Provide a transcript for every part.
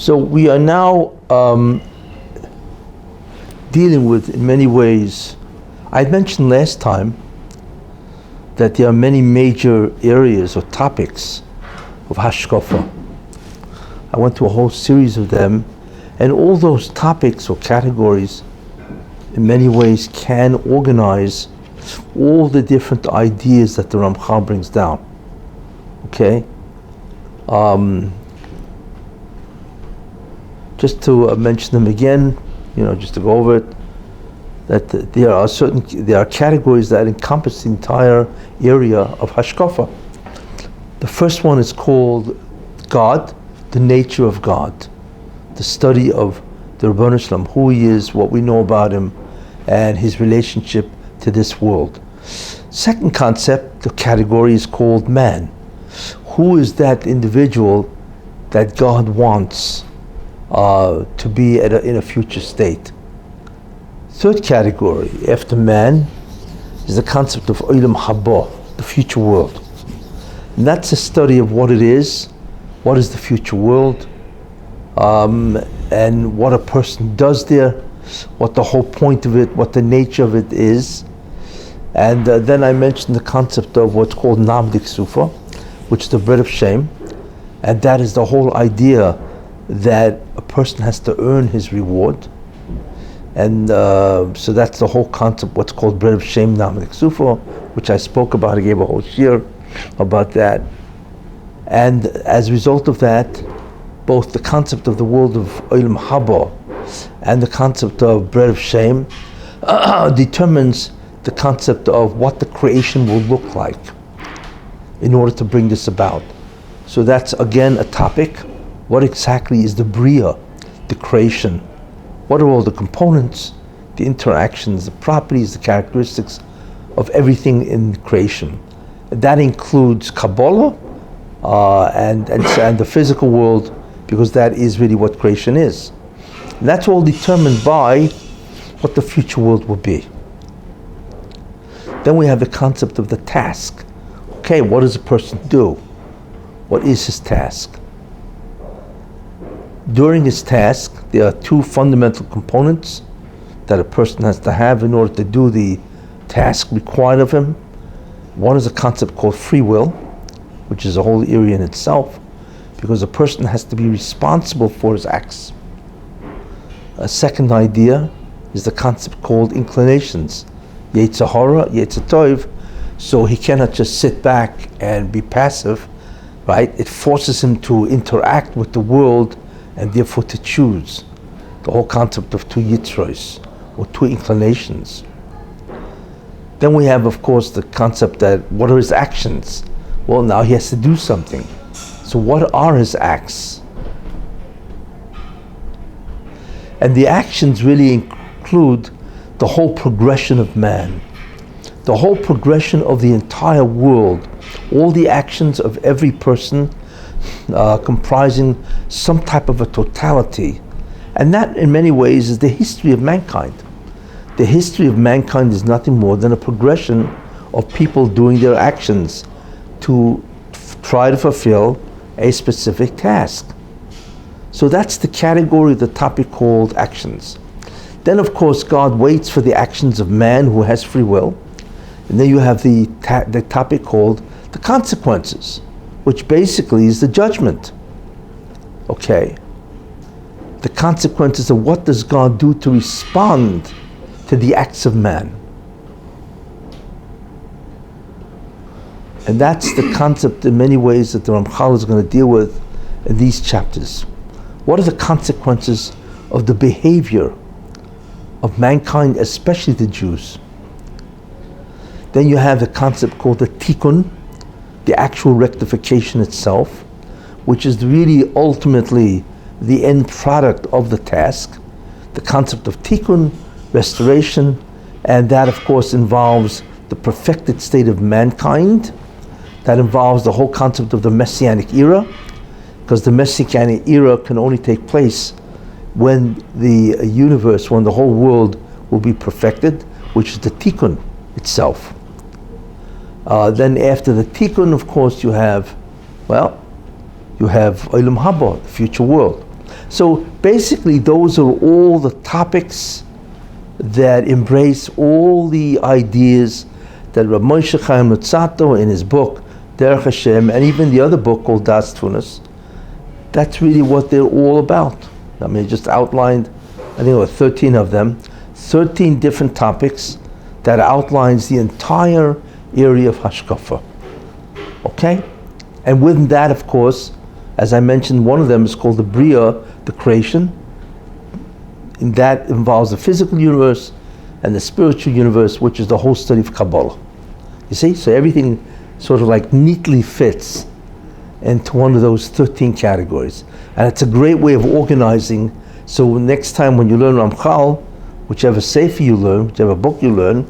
So we are now dealing with, in many ways, I mentioned last time that there are many major areas or topics of hashkafa. I went through a whole series of them, and all those topics or categories in many ways can organize all the different ideas that the Ramchal brings down. Okay? Just to mention them again, just to go over it, that there are categories that encompass the entire area of hashkafa. The first one is called God, the nature of God, the study of the Ribono Shel Olam, who he is, what we know about him, and his relationship to this world. Second concept, the category is called man. Who is that individual that God wants to be in a future state? Third category, after man, is the concept of Olam Haba, the future world. And that's a study of what it is, what is the future world, and what a person does there, what the whole point of it, what the nature of it is. And then I mentioned the concept of what's called Namdik Sufa, which is the bread of shame. And that is the whole idea that a person has to earn his reward. And so that's the whole concept, what's called bread of shame, Namdik Sufa, which I spoke about. I gave a whole shir about that. And as a result of that, both the concept of the world of Olam Haba and the concept of bread of shame determines the concept of what the creation will look like in order to bring this about. So that's again a topic. What exactly is the Bria, the creation? What are all the components, the interactions, the properties, the characteristics of everything in creation? That includes Kabbalah and the physical world, because that is really what creation is. And that's all determined by what the future world will be. Then we have the concept of the task. Okay, what does a person do? What is his task? During his task, there are two fundamental components that a person has to have in order to do the task required of him. One is a concept called free will, which is a whole area in itself, because a person has to be responsible for his acts. A second idea is the concept called inclinations, Yetzer Hara, Yetzer Tov. So he cannot just sit back and be passive, right? It forces him to interact with the world and therefore to choose. The whole concept of two yitzros, or two inclinations. Then we have, of course, the concept that what are his actions? Well, now he has to do something. So what are his acts? And the actions really include the whole progression of man, the whole progression of the entire world, all the actions of every person comprising some type of a totality. And that in many ways is the history of mankind. The history of mankind is nothing more than a progression of people doing their actions to try to fulfill a specific task. So that's the category of the topic called actions. Then of course God waits for the actions of man who has free will. And then you have the topic called the consequences, which basically is the judgment. Okay. The consequences of what does God do to respond to the acts of man. And that's the concept in many ways that the Ramchal is going to deal with in these chapters. What are the consequences of the behavior of mankind, especially the Jews? Then you have the concept called the tikkun, the actual rectification itself, which is really ultimately the end product of the task. The concept of tikkun, restoration, and that of course involves the perfected state of mankind. That involves the whole concept of the Messianic era, because the Messianic era can only take place when the universe, when the whole world will be perfected, which is the tikkun itself. Then after the tikkun, of course, you have Olam Haba, the future world. So basically, those are all the topics that embrace all the ideas that Rabbi Moshe Chaim Luzzatto in his book Derech Hashem, and even the other book called Das Tunas, that's really what they're all about. I mean, just outlined, I think there were 13 of them, 13 different topics that outlines the entire area of Hashkafa. Okay? And within that, of course, as I mentioned, one of them is called the Bria, the creation. And that involves the physical universe and the spiritual universe, which is the whole study of Kabbalah. You see? So everything sort of like neatly fits into one of those 13 categories. And it's a great way of organizing. So next time when you learn Ramchal, whichever sefer you learn, whichever book you learn,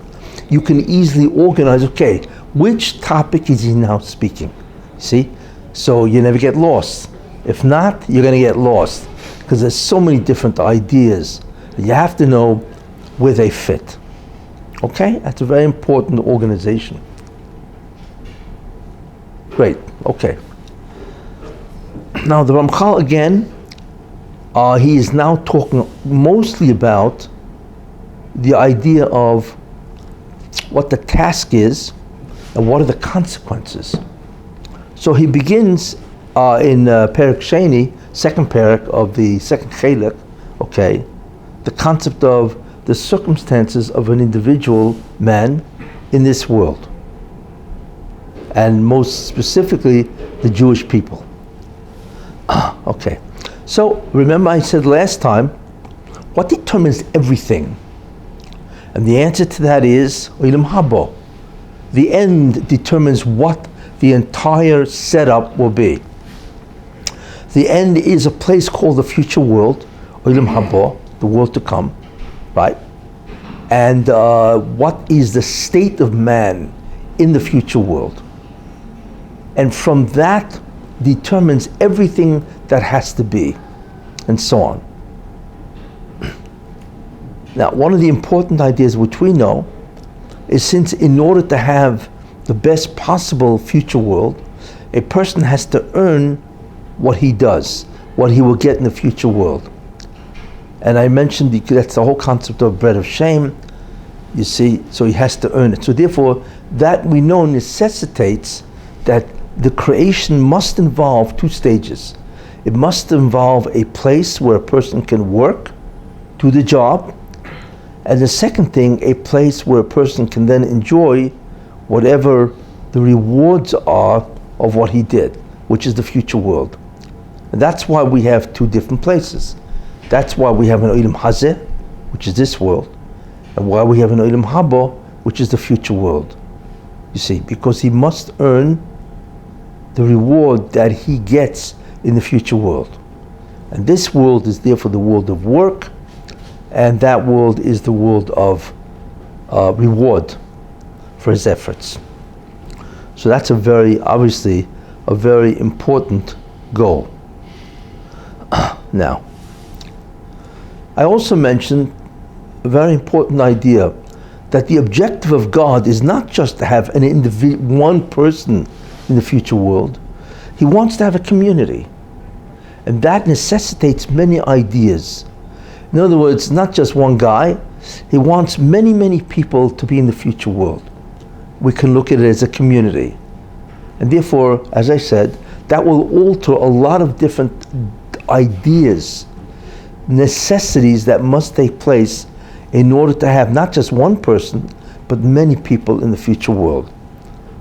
you can easily organize, okay, which topic is he now speaking? See? So you never get lost. If not, you're going to get lost, because there's so many different ideas. You have to know where they fit. Okay? That's a very important organization. Great. Okay. Now the Ramchal again, he is now talking mostly about the idea of what the task is and what are the consequences. So he begins in Perek Sheni, second Perek of the second Chelek, okay, the concept of the circumstances of an individual man in this world, and most specifically the Jewish people. Okay, so remember I said last time, what determines everything? And the answer to that is Olam Haba. The end determines what the entire setup will be. The end is a place called the future world, Olam Haba, the world to come, right? And what is the state of man in the future world? And from that determines everything that has to be, and so on. Now, one of the important ideas which we know is, since in order to have the best possible future world, a person has to earn what he does, what he will get in the future world. And I mentioned that's the whole concept of bread of shame, you see, so he has to earn it. So therefore, that we know necessitates that the creation must involve two stages. It must involve a place where a person can work, do the job, and the second thing, a place where a person can then enjoy whatever the rewards are of what he did, which is the future world. And that's why we have two different places. That's why we have an Olam Hazeh, which is this world, and why we have an Olam Haba, which is the future world. You see, because he must earn the reward that he gets in the future world. And this world is therefore the world of work, and that world is the world of reward for his efforts. So that's obviously a very important goal. Now, I also mentioned a very important idea, that the objective of God is not just to have one person in the future world. He wants to have a community. And that necessitates many ideas. In other words, not just one guy. He wants many, many people to be in the future world. We can look at it as a community. And therefore, as I said, that will alter a lot of different ideas, necessities that must take place in order to have not just one person, but many people in the future world.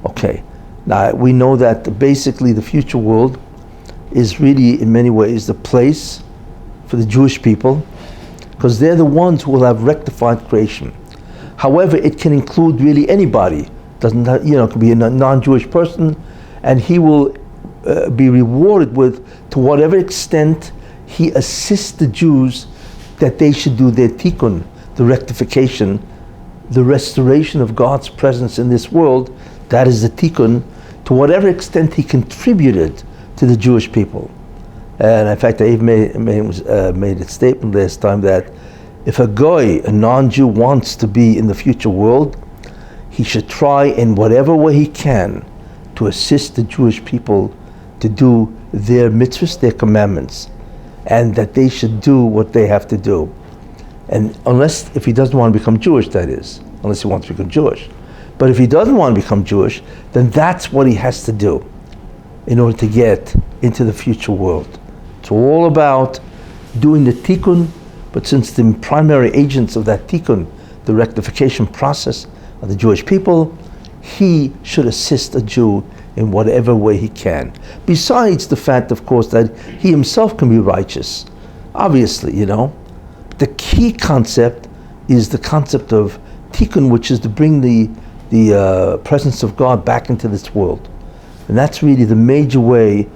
Okay, now we know that basically the future world is really in many ways the place for the Jewish people, because they're the ones who will have rectified creation. However, it can include really anybody. Doesn't have, it can be a non-Jewish person, and he will be rewarded with, to whatever extent he assists the Jews that they should do their tikkun, the rectification, the restoration of God's presence in this world. That is the tikkun, to whatever extent he contributed to the Jewish people. And in fact, I even made a statement last time that if a goy, a non-Jew, wants to be in the future world, he should try in whatever way he can to assist the Jewish people to do their mitzvahs, their commandments. and that they should do what they have to do. And if he doesn't want to become Jewish, that is, unless he wants to become Jewish. But if he doesn't want to become Jewish, then that's what he has to do in order to get into the future world. It's all about doing the tikkun, but since the primary agents of that tikkun, the rectification process of the Jewish people, he should assist a Jew in whatever way he can. Besides the fact, of course, that he himself can be righteous. Obviously, The key concept is the concept of tikkun, which is to bring the presence of God back into this world. And that's really the major way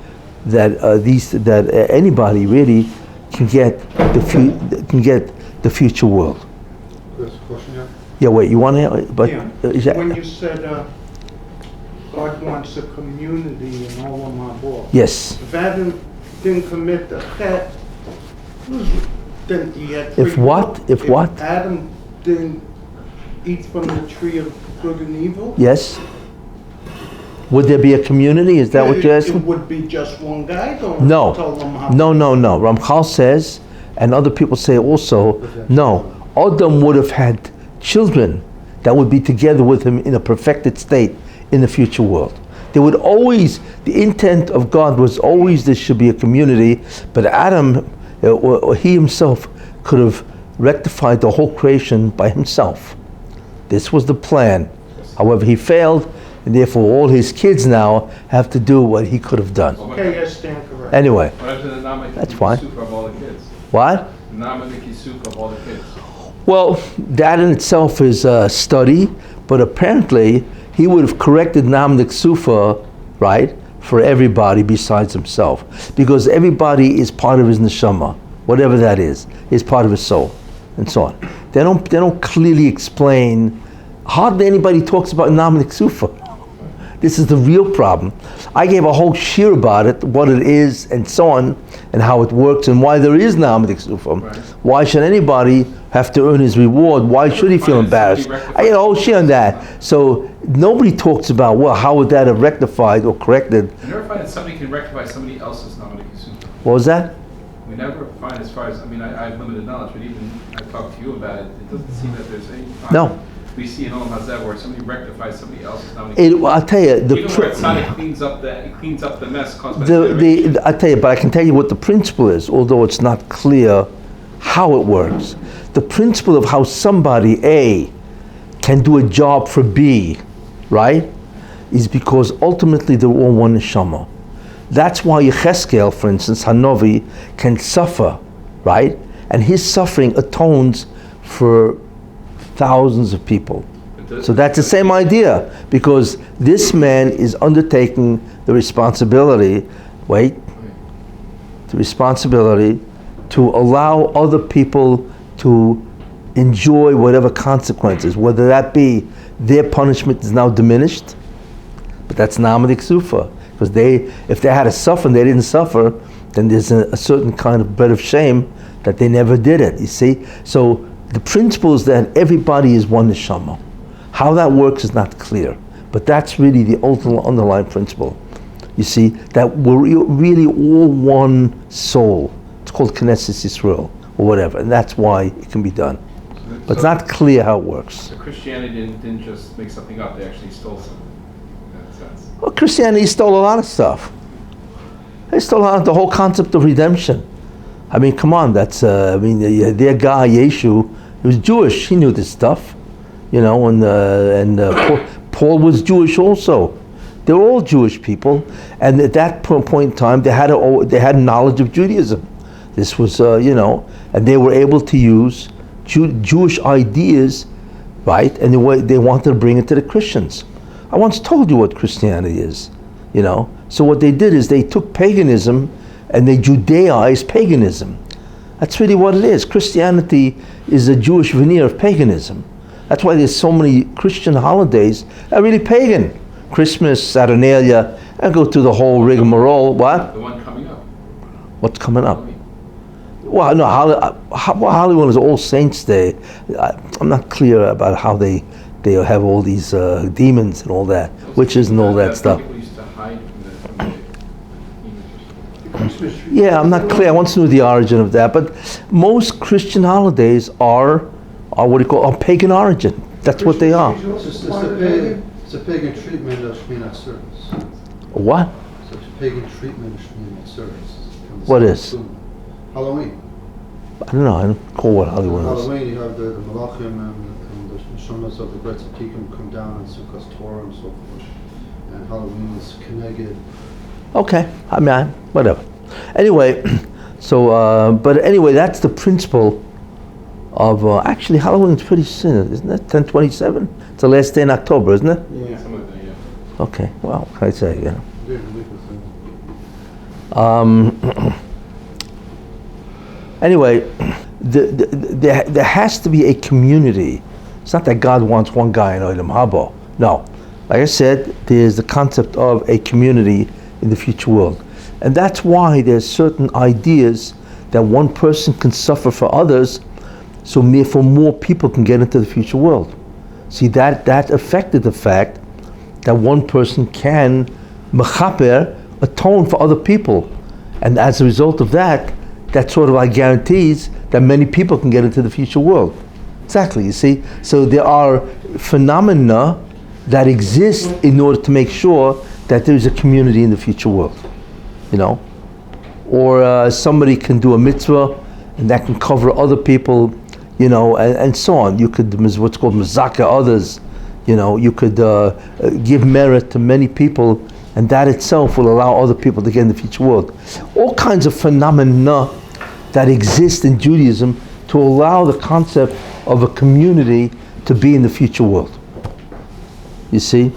that anybody really can get the future world. There's a question here? Yeah, wait, you want to? But when you said God wants a community in all of my book. Yes. If Adam didn't commit the chet, then he had free If what? will. If what? Adam didn't eat from the tree of good and evil. Yes. Would there be a community? Is that what you're asking? It would be just one guy going No. to tell them how. No. Ramchal says, and other people say also, no. Adam would have had children that would be together with him in a perfected state in the future world. There would always, the intent of God was always there should be a community, but Adam, he himself could have rectified the whole creation by himself. This was the plan. However, he failed, and therefore all his kids now have to do what he could have done. Okay, I stand corrected. Anyway, That's that's fine. Of all the kids. What? Of all the kids. Well, that in itself is a study, but apparently he would have corrected Namdik Sufa, right, for everybody besides himself. Because everybody is part of his neshama, whatever that is part of his soul, and so on. They don't clearly explain, hardly anybody talks about Namdik Sufa. This is the real problem. I gave a whole shir about it, what it is, and so on, and how it works, and why there is Namdik Sufa. Right. Why should anybody have to earn his reward? Why should he feel embarrassed? I get a whole shir on that. So nobody talks about, well, how would that have rectified or corrected? We never find that somebody can rectify somebody else's Namdik Sufa. What was that? We never find, as far as, I have limited knowledge, but even I talked to you about it, it doesn't seem that there's any time No. we see in Olam Hazeh where somebody rectifies somebody else's Namdik Sufa. I'll tell you, Even where tzaddik cleans up the mess caused by I tell you, but I can tell you what the principle is, although it's not clear how it works. The principle of how somebody A can do a job for B, right, is because ultimately they're all one neshama. That's why Yecheskel, for instance, Hanovi, can suffer, right, and his suffering atones for thousands of people. So that's the same idea, because this man is undertaking the responsibility, to allow other people to enjoy whatever consequences, whether that be their punishment is now diminished, but that's Namadik Sufa, because if they had to suffer and they didn't suffer, then there's a certain kind of bread of shame that they never did it, you see? So the principle is that everybody is one neshama. How that works is not clear, but that's really the ultimate underlying principle. You see, that we're really all one soul. It's called Knesset Yisrael, or whatever, and that's why it can be done. But it's not clear how it works. So Christianity didn't just make something up, they actually stole something, in that sense. Well, Christianity stole a lot of stuff. They stole the whole concept of redemption. I mean, come on, that's, their guy, Yeshu, he was Jewish, he knew this stuff. And Paul was Jewish also. They were all Jewish people, and at that point in time, they had knowledge of Judaism. This was, and they were able to use Jewish ideas, right? And they wanted to bring it to the Christians. I once told you what Christianity is, So what they did is they took paganism and they Judaized paganism. That's really what it is. Christianity is a Jewish veneer of paganism. That's why there's so many Christian holidays that are really pagan. Christmas, Saturnalia, I go through the whole rigmarole. What? The one coming up. What's coming up? Well, no, Hollywood is All Saints Day. I'm not clear about how they have all these demons and all that, witches and all that stuff. People used to hide from the images. Christmas tree. Yeah, I'm not clear. I want to know the origin of that. But most Christian holidays are what do you call, are pagan origin. That's what they are. It's a pagan treatment of Shemini service. What? It's a pagan treatment of Shemini service. What is? Halloween. I don't know. I don't call what Halloween is. Halloween, you have the Malachim and the Neshamas of the great Tzaddikim come down and Sukkot Torah and so forth. And Halloween is Keneged. Okay. I mean, whatever. Anyway, so, but anyway, that's the principle of, actually Halloween's pretty soon, isn't it? 10/27? It's the last day in October, isn't it? Yeah. Something like that, yeah. Okay. Well, what can I say, you know? Yeah, believe it. Anyway, there has to be a community. It's not that God wants one guy in Olam Haba. No. Like I said, there's the concept of a community in the future world. And that's why there's certain ideas that one person can suffer for others, so therefore more people can get into the future world. See, that affected the fact that one person can mechaper, atone for other people. And as a result of that, that sort of like guarantees that many people can get into the future world. Exactly, you see? So there are phenomena that exist in order to make sure that there is a community in the future world, you know? Or somebody can do a mitzvah and that can cover other people, you know, and so on. You could, what's called mezaka others, you know, you could give merit to many people, and that itself will allow other people to get in the future world. All kinds of phenomena that exist in Judaism to allow the concept of a community to be in the future world. You see?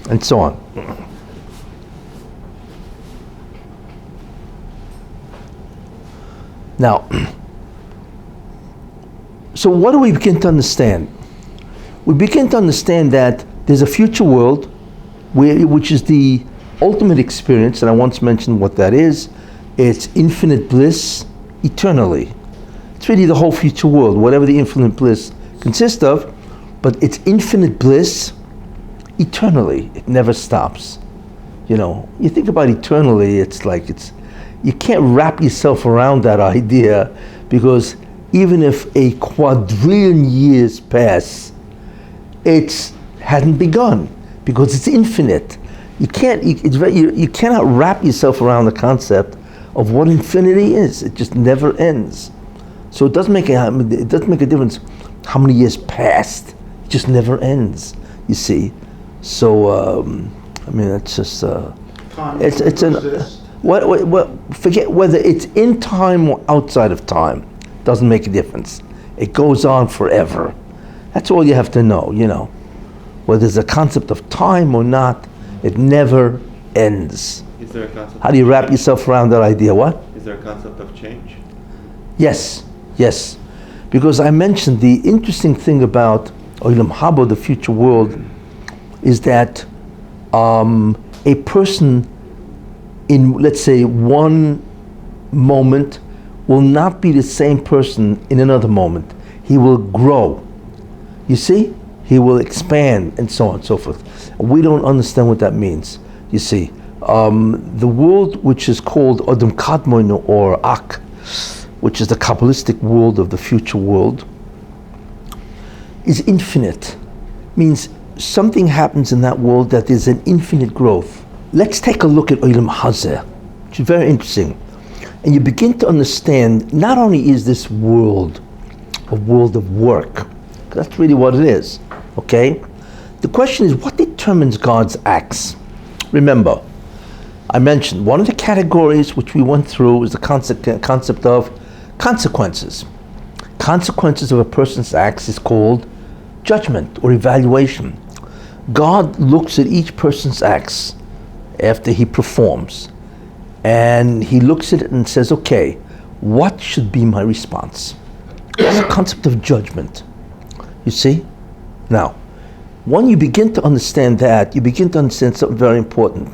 And so on. Now, so what do we begin to understand? We begin to understand that there's a future world which is the ultimate experience, and I once mentioned what that is. It's infinite bliss eternally. It's really the whole future world, whatever the infinite bliss consists of, but it's infinite bliss eternally. It never stops. You know, you think about eternally, it's like you can't wrap yourself around that idea, because even if a quadrillion years pass, it hasn't begun, because it's infinite. You cannot wrap yourself around the concept of what infinity is. It just never ends. So it doesn't make a difference how many years passed. It just never ends. You see. So I mean, it's just it's an what forget whether it's in time or outside of time. Doesn't make a difference. It goes on forever. That's all you have to know. You know, whether there's a concept of time or not, it never ends. Is there a concept? How do you wrap yourself around that idea? What? Is there a concept of change? Yes, yes. Because I mentioned the interesting thing about Olam Haba, the future world, is that a person in, let's say, one moment will not be the same person in another moment. He will grow. You see? He will expand and so on and so forth. We don't understand what that means. You see, the world which is called Adam Kadmon or Ak, which is the Kabbalistic world of the future world, is infinite. Means something happens in that world that is an infinite growth. Let's take a look at Olam Hazeh, which is very interesting. And you begin to understand, not only is this world a world of work, that's really what it is, okay? The question is, what determines God's acts? Remember, I mentioned one of the categories which we went through is the concept of consequences. Consequences of a person's acts is called judgment or evaluation. God looks at each person's acts after he performs, and he looks at it and says, okay, what should be my response? That's the concept of judgment. You see? Now, when you begin to understand that, you begin to understand something very important.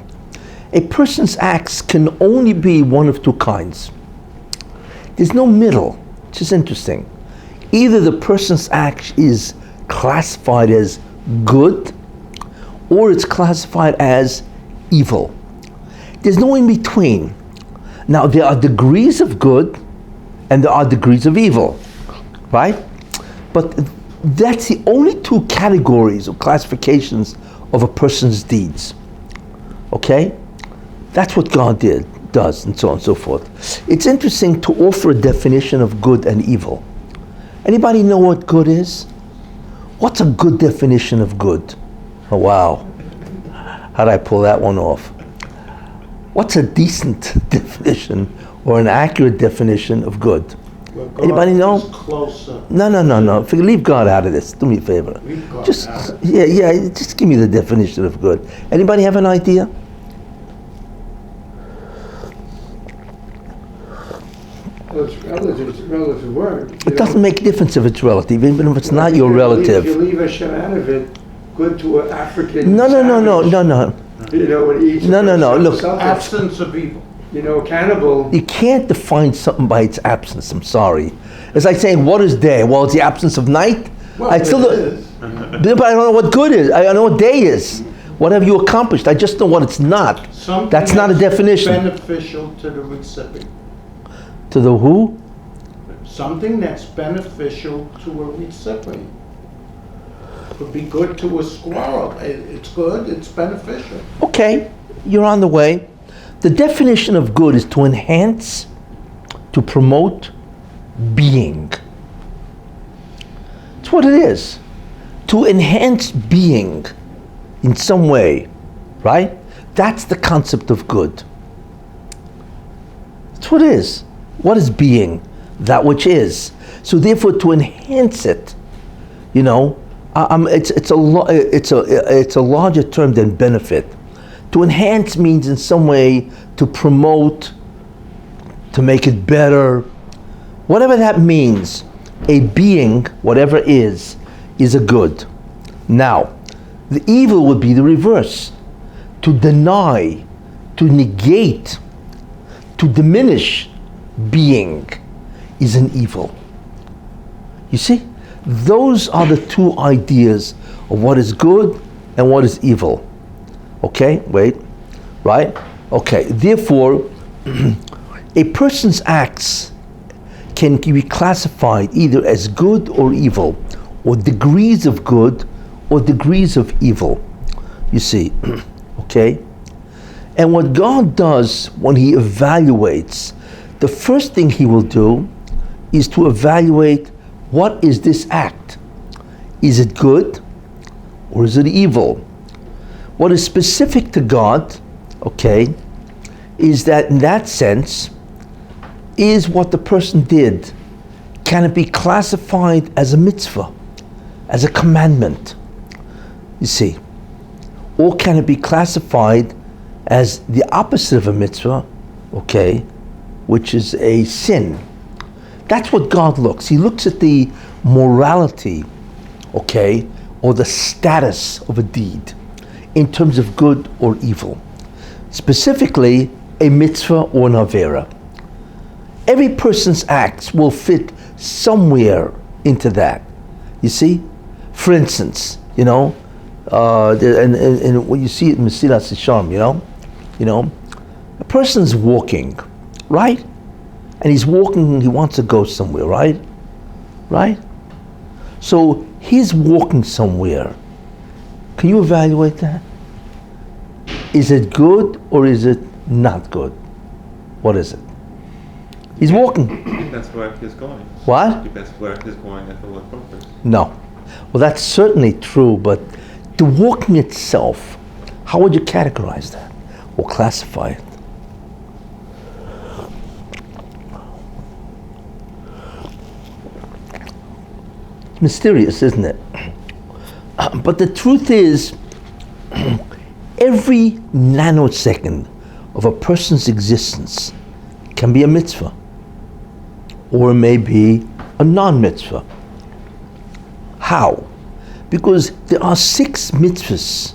A person's acts can only be one of two kinds. There's no middle, which is interesting. Either the person's act is classified as good, or it's classified as evil. There's no in between. Now, there are degrees of good and there are degrees of evil, right? But that's the only two categories or classifications of a person's deeds. Okay? That's what God does, and so on and so forth. It's interesting to offer a definition of good and evil. Anybody know what good is? What's a good definition of good? Oh, wow. How'd I pull that one off? What's a decent definition or an accurate definition of good? Well, God Anybody know? is closer. No. Leave God out of this. Do me a favor. Leave God Just out. yeah. Just give me the definition of good. Anybody have an idea? Well, it's relative word. It doesn't make a difference if it's relative, even if it's not your relative. If you leave Hashem out of it, good to an African. No. savage, You know, when he eats. No. Look, Absence of evil. You know, cannibal. you can't define something by its absence. I'm sorry. It's like saying, what is day? Well, it's the absence of night. Well, I still it don't, is. but I don't know what good is. I don't know what day is. What have you accomplished? I just know what it's not. Something That's not a definition. Beneficial to the recipient. To the who? Something that's beneficial to a recipient. Could be good to a squirrel. It's good, it's beneficial. Okay, you're on the way. The definition of good is to enhance, to promote being. That's what it is. To enhance being in some way, right? That's the concept of good. That's what it is. What is being? That which is. So therefore, to enhance it, you know, it's a larger term than benefit. To enhance means in some way to promote, to make it better, whatever that means. A being, whatever is a good. Now, the evil would be the reverse. To deny, to negate, to diminish being is an evil. You see? Those are the two ideas of what is good and what is evil. Okay, wait, right? Okay, therefore, a person's acts can be classified either as good or evil, or degrees of good or degrees of evil. You see, okay? And what God does when He evaluates, the first thing He will do is to evaluate, what is this act? Is it good or is it evil? What is specific to God, okay, is that in that sense, is what the person did, can it be classified as a mitzvah, as a commandment? You see, or can it be classified as the opposite of a mitzvah, okay, which is a sin? That's what God looks. He looks at the morality, okay, or the status of a deed in terms of good or evil. Specifically, a mitzvah or an avera. Every person's acts will fit somewhere into that. You see? For instance, you know, and when you see it in Mesilas Yesharim, you know, a person's walking, right? And he's walking, he wants to go somewhere, right? Right? So he's walking somewhere. Can you evaluate that? Is it good or is it not good? What is it? He's walking. That's where he's going. What? That's where he's going and for what purpose. No. Well, that's certainly true, but the walking itself, how would you categorize that or classify it? It's mysterious, isn't it? But the truth is, every nanosecond of a person's existence can be a mitzvah, or it may be a non-mitzvah. How? Because there are 6 mitzvahs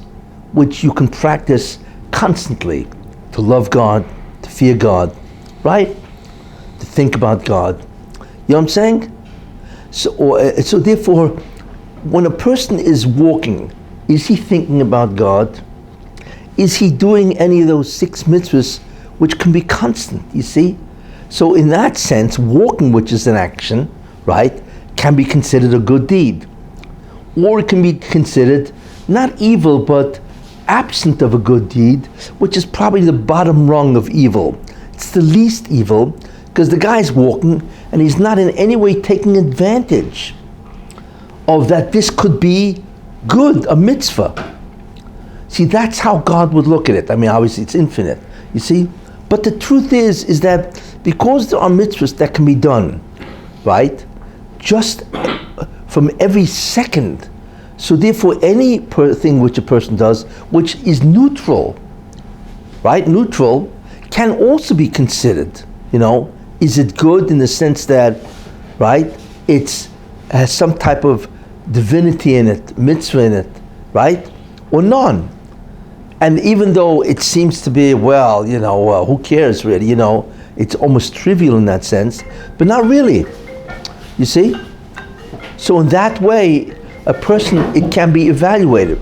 which you can practice constantly: to love God, to fear God, right? To think about God. You know what I'm saying? So therefore, when a person is walking, is he thinking about God? Is he doing any of those 6 mitzvahs which can be constant, you see? So in that sense, walking, which is an action, right, can be considered a good deed. Or it can be considered not evil, but absent of a good deed, which is probably the bottom rung of evil. It's the least evil, because the guy's walking and he's not in any way taking advantage of that this could be good, a mitzvah. See, that's how God would look at it. I mean, obviously it's infinite, you see? But the truth is that because there are mitzvahs that can be done, right, just from every second, so therefore any thing which a person does, which is neutral, right, neutral, can also be considered, you know, is it good in the sense that, right, it has some type of divinity in it, mitzvah in it, right, or none. And even though it seems to be, well, you know, who cares really, you know, it's almost trivial in that sense, but not really, you see? So in that way, a person, it can be evaluated.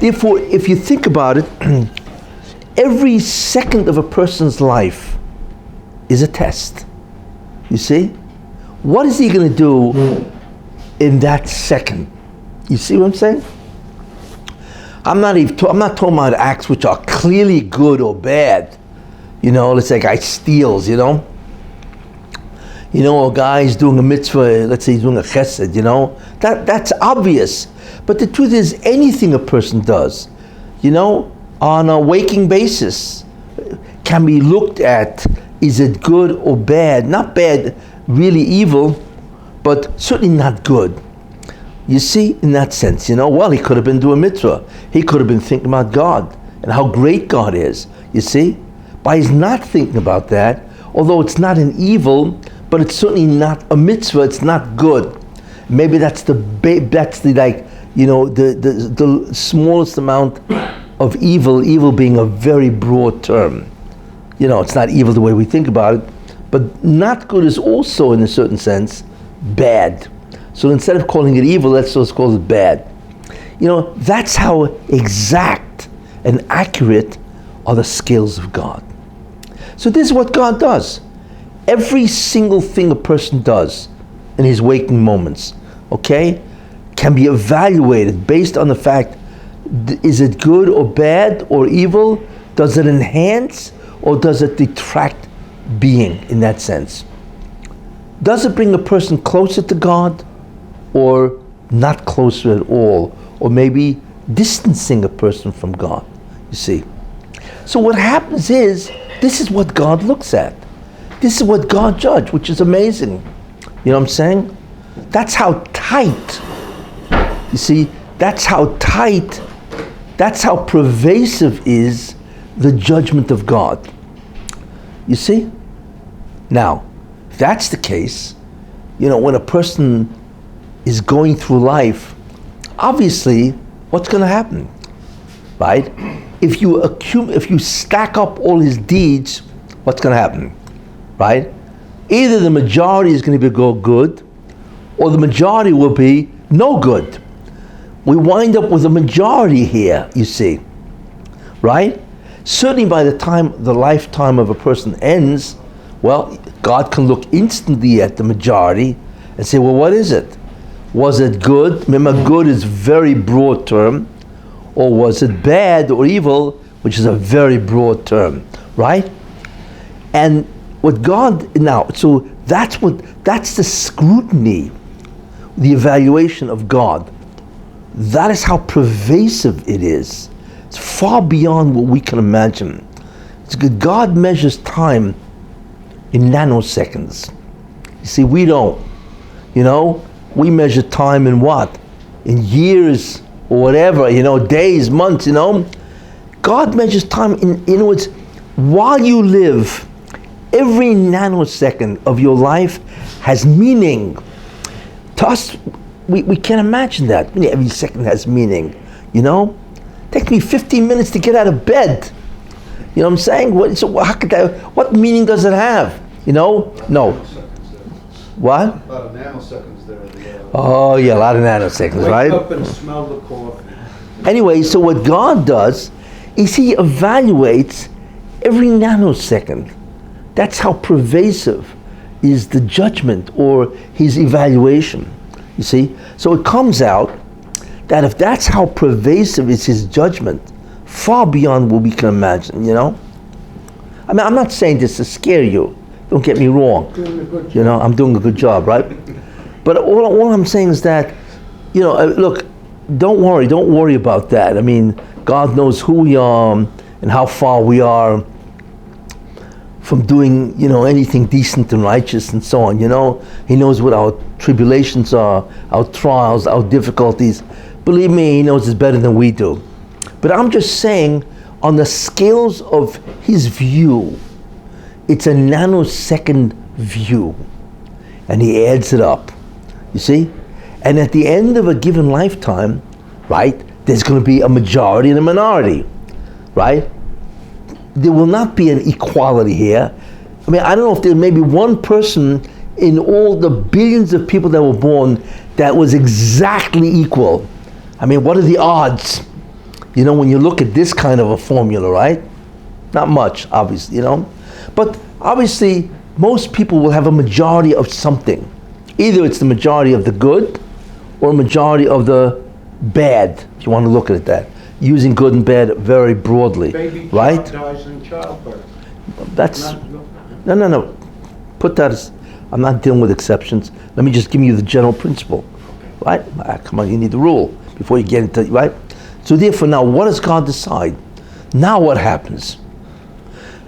Therefore, if you think about it, every second of a person's life is a test, you see? What is he going to do in that second? You see what I'm saying? I'm not talking about acts which are clearly good or bad. You know, let's say a guy steals, you know? You know, a guy's doing a mitzvah, let's say he's doing a chesed, you know? That's obvious. But the truth is, anything a person does, you know, on a waking basis, can be looked at, is it good or bad? Not bad, really evil, but certainly not good. You see, in that sense, you know, well, he could have been doing mitzvah. He could have been thinking about God and how great God is, you see? By his not thinking about that, although it's not an evil, but it's certainly not a mitzvah, it's not good. Maybe that's the like, you know, the smallest amount of evil being a very broad term. You know, it's not evil the way we think about it, but not good is also, in a certain sense, bad. So instead of calling it evil, let's just call it bad. You know, that's how exact and accurate are the scales of God. So this is what God does. Every single thing a person does in his waking moments, okay, can be evaluated based on the fact, is it good or bad or evil? Does it enhance or does it detract being in that sense? Does it bring a person closer to God or not closer at all? Or maybe distancing a person from God, you see? So what happens is, this is what God looks at. This is what God judges, which is amazing. You know what I'm saying? That's how tight, you see, that's how tight, that's how pervasive is the judgment of God. You see? Now, if that's the case, you know, when a person is going through life, obviously, what's going to happen, right? If you stack up all his deeds, what's going to happen, right? Either the majority is going to be good, or the majority will be no good. We wind up with a majority here, you see, right? Certainly by the time the lifetime of a person ends, well, God can look instantly at the majority and say, well, what is it? Was it good? Remember, good is a very broad term. Or was it bad or evil, which is a very broad term, right? And what God, now, so that's the scrutiny, the evaluation of God. That is how pervasive it is. It's far beyond what we can imagine. It's good. God measures time in nanoseconds. You see, we don't. You know, we measure time in what? In years or whatever, you know, days, months, you know. God measures time in other words, while you live, every nanosecond of your life has meaning. To us, we can't imagine that. Every second has meaning, you know. It takes me 15 minutes to get out of bed. You know what I'm saying? So how could that, what meaning does it have? You know? No. What? A lot of nanoseconds there. Oh yeah, a lot of nanoseconds, right? Wake up and smell the coffee. Anyway, so what God does is he evaluates every nanosecond. That's how pervasive is the judgment or his evaluation. You see? So it comes out that if that's how pervasive is his judgment, far beyond what we can imagine, you know? I mean, I'm not saying this to scare you. Don't get me wrong. You know, I'm doing a good job, right? But all I'm saying is that, you know, look, don't worry about that. I mean, God knows who we are and how far we are from doing, you know, anything decent and righteous and so on, you know. He knows what our tribulations are, our trials, our difficulties. Believe me, he knows it better than we do. But I'm just saying, on the scales of his view, it's a nanosecond view. And he adds it up, you see? And at the end of a given lifetime, right, there's going to be a majority and a minority, right? There will not be an equality here. I mean, I don't know if there may be one person in all the billions of people that were born that was exactly equal. I mean, what are the odds? You know, when you look at this kind of a formula, right? Not much, obviously, you know? But obviously, most people will have a majority of something. Either it's the majority of the good or a majority of the bad, if you want to look at it that. Using good and bad very broadly, Baby right? child dies in childbirth. That's, no. Put that as, I'm not dealing with exceptions. Let me just give you the general principle, right? Come on, you need the rule before you get into, right? So therefore now, what does God decide? Now what happens?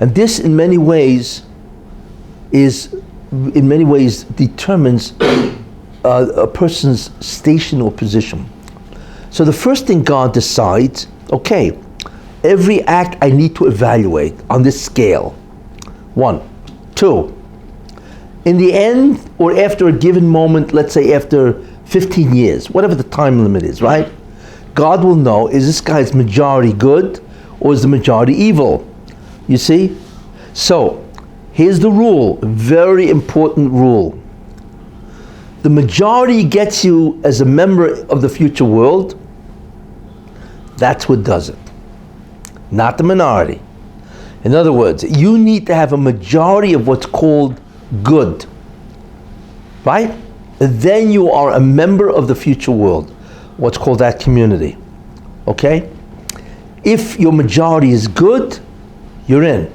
And this in many ways determines a person's station or position. So the first thing God decides, okay, every act I need to evaluate on this scale. 1. 2. In the end, or after a given moment, let's say after 15 years, whatever the time limit is, right? God will know, is this guy's majority good or is the majority evil? You see? So, here's the rule, very important rule. The majority gets you as a member of the future world. That's what does it, not the minority. In other words, you need to have a majority of what's called good, right? Then you are a member of the future world, what's called that community, okay? If your majority is good, you're in.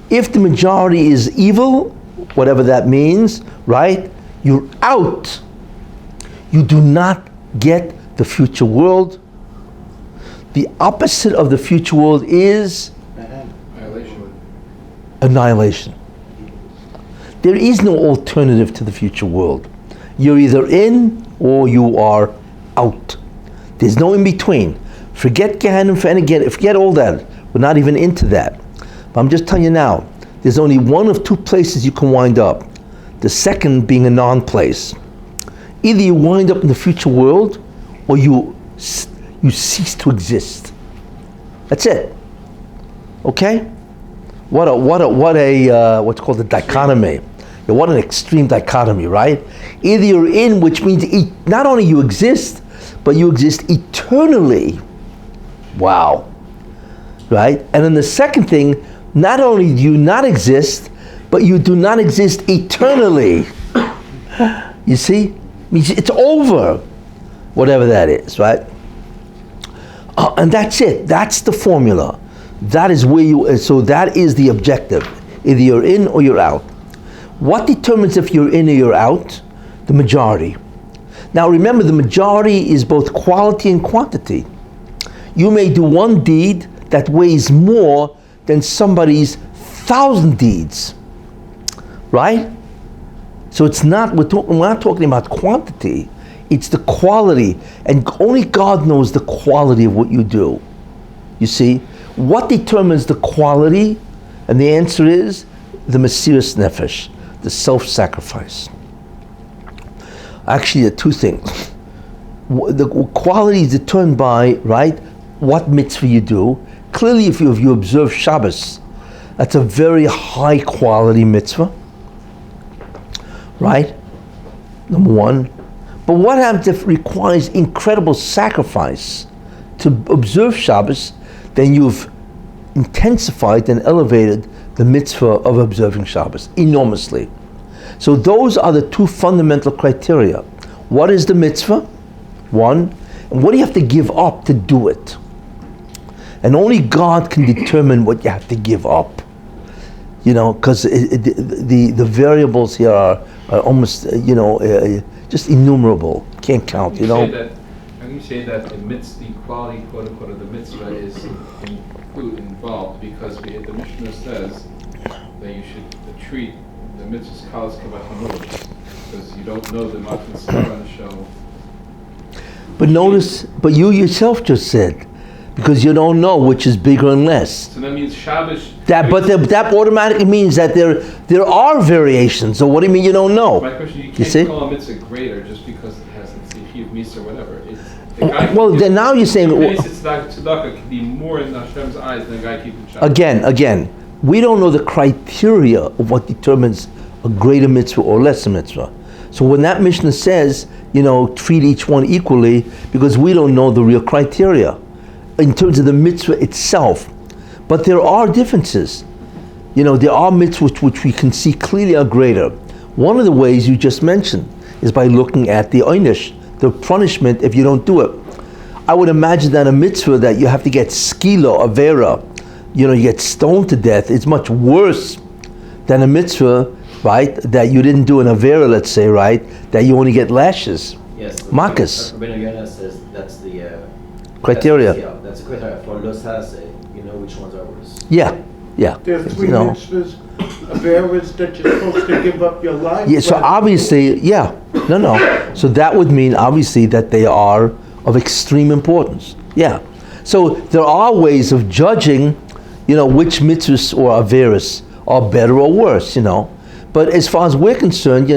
If the majority is evil, whatever that means, right? You're out. You do not get the future world. The opposite of the future world is annihilation. There is no alternative to the future world. You're either in or you are out. There's no in between. Forget Gehenna, forget all that. We're not even into that. But I'm just telling you now, there's only one of two places you can wind up. The second being a non-place. Either you wind up in the future world or you cease to exist. That's it. Okay? What a what's called a dichotomy. Yeah, what an extreme dichotomy, right? Either you're in, which means not only you exist, but you exist eternally. Wow. Right? And then the second thing, not only do you not exist, but you do not exist eternally. You see? It's over. Whatever that is, right? And that's it. That's the formula. That is where so that is the objective. Either you're in or you're out. What determines if you're in or you're out? The majority. Now remember, the majority is both quality and quantity. You may do one deed that weighs more than somebody's 1,000 deeds. Right? So it's not, we're not talking about quantity, it's the quality. And only God knows the quality of what you do. You see? What determines the quality? And the answer is the Mesiras Nefesh, the self-sacrifice. Actually, there are two things. The quality is determined by, right, what mitzvah you do. Clearly, if you observe Shabbos, that's a very high quality mitzvah. Right? Number one. But what happens if it requires incredible sacrifice to observe Shabbos? Then you've intensified and elevated the mitzvah of observing Shabbos enormously. So those are the two fundamental criteria. What is the mitzvah? One, and what do you have to give up to do it? And only God can determine what you have to give up. You know, because the variables here are almost, just innumerable. Can't count, you know. How can you say that amidst the quality, quote unquote, of the mitzvah is involved? Because the Mishnah says that you should treat the mitzvah's kalas kavach, because you don't know the matan star on the show. But notice, but you yourself just said, because you don't know which is bigger and less. So that means Shabbos. That automatically means that there are variations. So what do you mean you don't know? My question: you can't call a mitzvah greater just because it has a tzivhi of misa or whatever. Then now you're saying tzedakah can be more in Hashem's eyes than a guy keeping Shabbos. Again, we don't know the criteria of what determines a greater mitzvah or lesser mitzvah. So when that Mishnah says, treat each one equally, because we don't know the real criteria in terms of the mitzvah itself. But there are differences. There are mitzvahs which we can see clearly are greater. One of the ways you just mentioned is by looking at the oynish, the punishment if you don't do it. I would imagine that a mitzvah that you have to get skila, avera, you get stoned to death, is much worse than a mitzvah, right, that you didn't do an avera, let's say, right, that you only get lashes. Yes. Makas. Rabbi Yonah says that's the criteria. That's the criteria for los haseh. Which ones are worse? Yeah. There are three mitzvahs, averas that you're supposed to give up your life. Yeah, so obviously, So that would mean, obviously, that they are of extreme importance. Yeah. So there are ways of judging, which mitzvahs or averas are better or worse, But as far as we're concerned,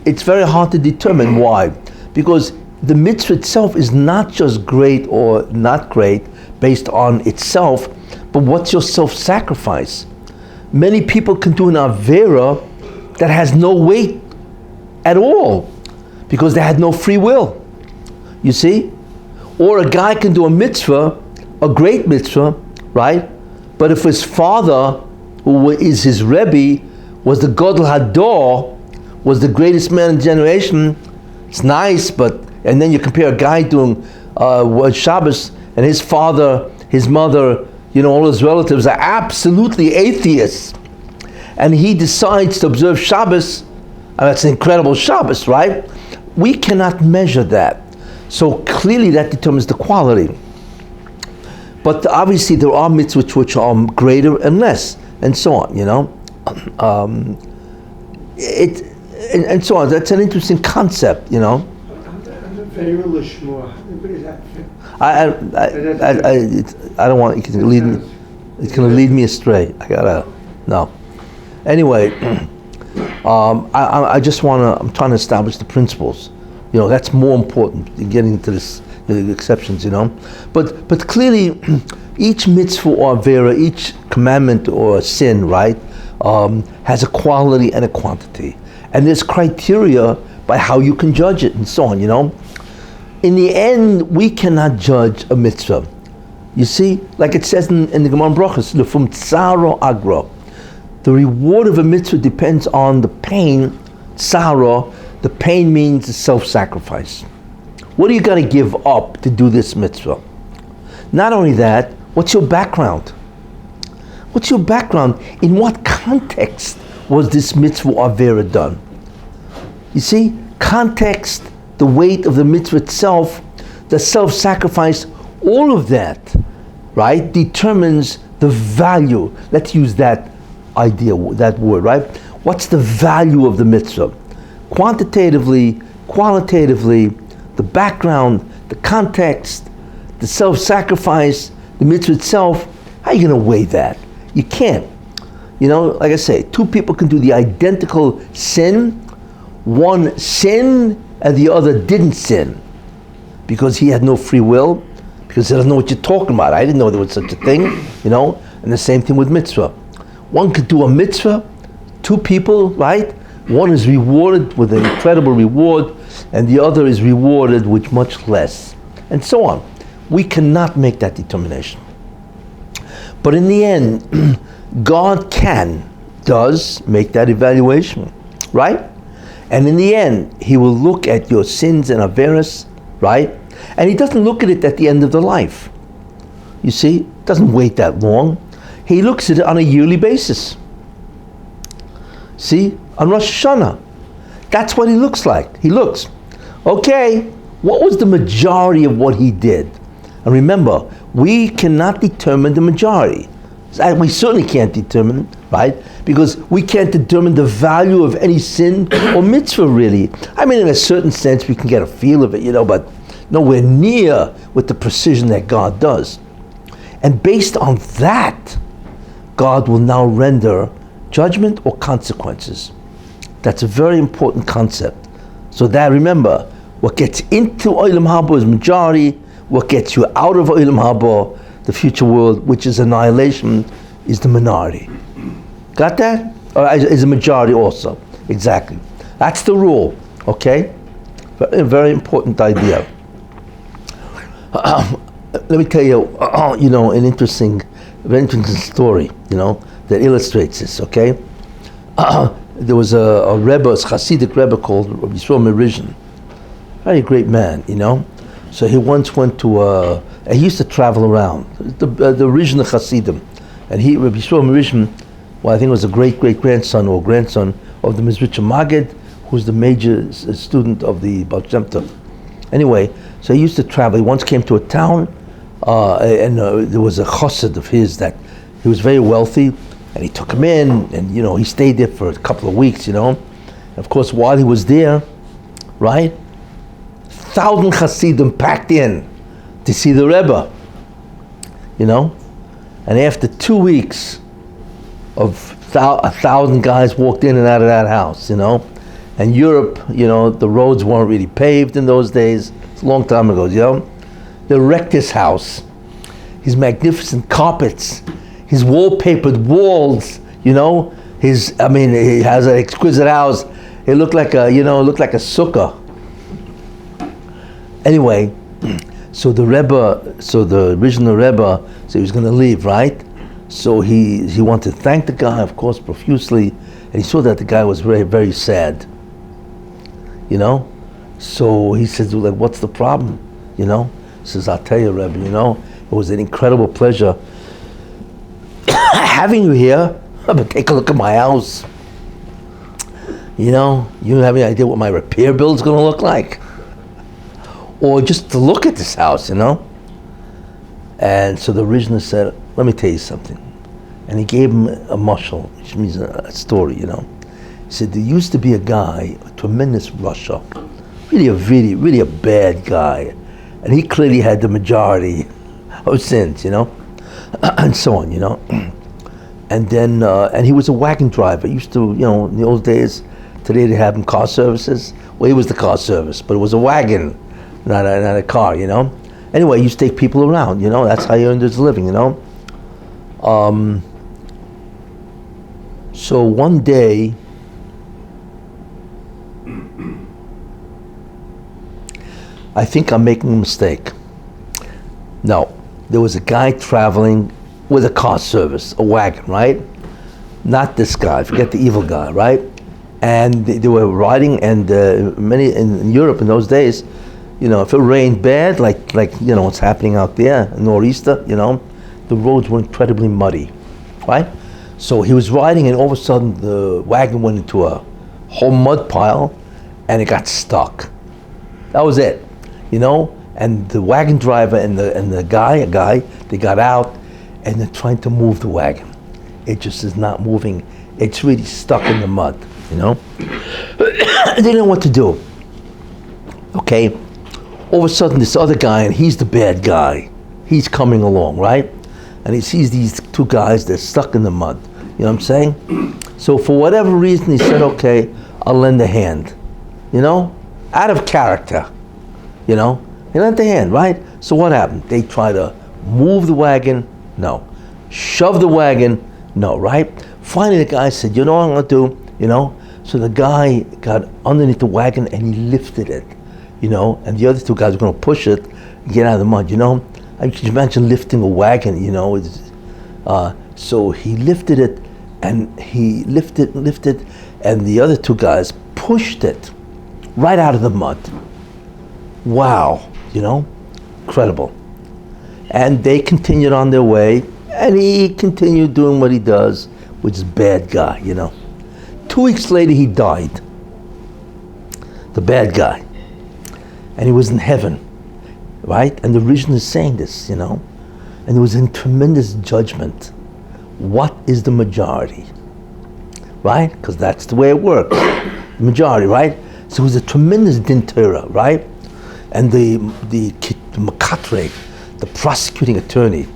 it's very hard to determine why. Because the mitzvah itself is not just great or not great based on itself, but what's your self-sacrifice? Many people can do an avera that has no weight at all because they had no free will. You see? Or a guy can do a mitzvah, a great mitzvah, right? But if his father, who is his Rebbe, was the Gadol Hador, was the greatest man in the generation, it's nice, and then you compare a guy doing Shabbos, and his father, his mother, all his relatives are absolutely atheists, and he decides to observe Shabbos, and that's an incredible Shabbos, right? We cannot measure that. So clearly that determines the quality. But obviously there are mitzvahs which are greater and less, and so on, and so on. That's an interesting concept, Very lishmor. Everybody's acting. I don't want. It's going to lead me astray. No. Anyway, I just want to. I'm trying to establish the principles. That's more important than getting into this the exceptions. But clearly, each mitzvah or avera, each commandment or sin, right, has a quality and a quantity, and there's criteria by how you can judge it, and so on. In the end, we cannot judge a mitzvah. You see, like it says in the Gemara Brachos, "Lefum tsaro agra." The reward of a mitzvah depends on the pain. Tsaro, the pain means self-sacrifice. What are you going to give up to do this mitzvah? Not only that, what's your background? What's your background? In what context was this mitzvah or avera done? You see, context, the weight of the mitzvah itself, the self-sacrifice, all of that, right, determines the value. Let's use that idea, that word, right? What's the value of the mitzvah? Quantitatively, qualitatively, the background, the context, the self-sacrifice, the mitzvah itself, how are you going to weigh that? You can't. Like I say, two people can do the identical sin, one sinned and the other didn't sin because he had no free will, because he doesn't know what you're talking about. I didn't know there was such a thing, and the same thing with mitzvah. One could do a mitzvah, two people, right? One is rewarded with an incredible reward, and the other is rewarded with much less, and so on. We cannot make that determination. But in the end, God does make that evaluation, right? And in the end, he will look at your sins and averas, right? And he doesn't look at it at the end of the life. You see, doesn't wait that long. He looks at it on a yearly basis. See, on Rosh Hashanah, that's what he looks like. He looks, okay, what was the majority of what he did? And remember, we cannot determine the majority. We certainly can't determine, right? Because we can't determine the value of any sin or mitzvah, really. I mean, in a certain sense, we can get a feel of it, but nowhere near with the precision that God does. And based on that, God will now render judgment or consequences. That's a very important concept. So that, remember, what gets into Olam Haba is majority, what gets you out of Olam Haba, the future world, which is annihilation, is the minority. Got that? Or is a majority also. Exactly. That's the rule, okay? A very important idea. Let me tell you, an very interesting story, that illustrates this, okay? There was a Rebbe, a Hasidic Rebbe called Rabbi Yisrael Merizhn. Very great man, So he once went to, he used to travel around, the original Hasidim. And Rabbi Yisrael Merizhn, I think was a great-great-grandson or grandson of the Mizritcha Maggid, who's the major student of the Baal Shem Tov. Anyway, so he used to travel. He once came to a town, and there was a chassid of his that he was very wealthy, and he took him in, and he stayed there for a couple of weeks, And of course, while he was there, right, 1,000 Hasidim packed in to see the Rebbe, And after 2 weeks of 1,000 guys walked in and out of that house, And Europe, the roads weren't really paved in those days. It's a long time ago, They wrecked his house, his magnificent carpets, his wallpapered walls, he has an exquisite house. It looked like a sukkah. Anyway, so the original Rebbe, so he was going to leave, right? So he wanted to thank the guy, of course, profusely, and he saw that the guy was very, very sad. So he says, what's the problem? He says, I'll tell you, Rebbe, it was an incredible pleasure having you here, but take a look at my house. You don't have any idea what my repair bill is going to look like. Or just to look at this house, And so the original said, let me tell you something. And he gave him a mashal, which means a story, He said, there used to be a guy, a tremendous rasha, really a bad guy. And he clearly had the majority of sins, and so on, And then, and he was a wagon driver. He used to, in the old days, today they have in car services. Well, he was the car service, but it was a wagon, not a car, Anyway, he used to take people around, that's how he earned his living, So one day, I think I'm making a mistake. No, there was a guy traveling with a car service, a wagon, right? Not this guy, forget the evil guy, right? And they were riding, and many in Europe in those days, if it rained bad, like what's happening out there, nor'easter, the roads were incredibly muddy, right? So he was riding, and all of a sudden the wagon went into a whole mud pile, and it got stuck. That was it, And the wagon driver and the guy, they got out, and they're trying to move the wagon. It just is not moving. It's really stuck in the mud, They didn't know what to do. Okay. All of a sudden, this other guy, and he's the bad guy, he's coming along, right? And he sees these two guys, they're stuck in the mud. You know what I'm saying? So for whatever reason, he said, okay, I'll lend a hand. Out of character. He lent a hand, right? So what happened? They try to move the wagon, no. Shove the wagon, no, right? Finally, the guy said, what I'm going to do, So the guy got underneath the wagon and he lifted it. And the other two guys were going to push it and get out of the mud, I can imagine lifting a wagon, So he lifted it, and he lifted, and the other two guys pushed it right out of the mud. Wow, incredible. And they continued on their way, and he continued doing what he does, which is bad guy, 2 weeks later he died, the bad guy. And he was in heaven, right? And the Rishon is saying this, and it was in tremendous judgment. What is the majority? Right? Because that's the way it works. The majority, right? So it was a tremendous din Torah, right? And the Makatre, the prosecuting attorney,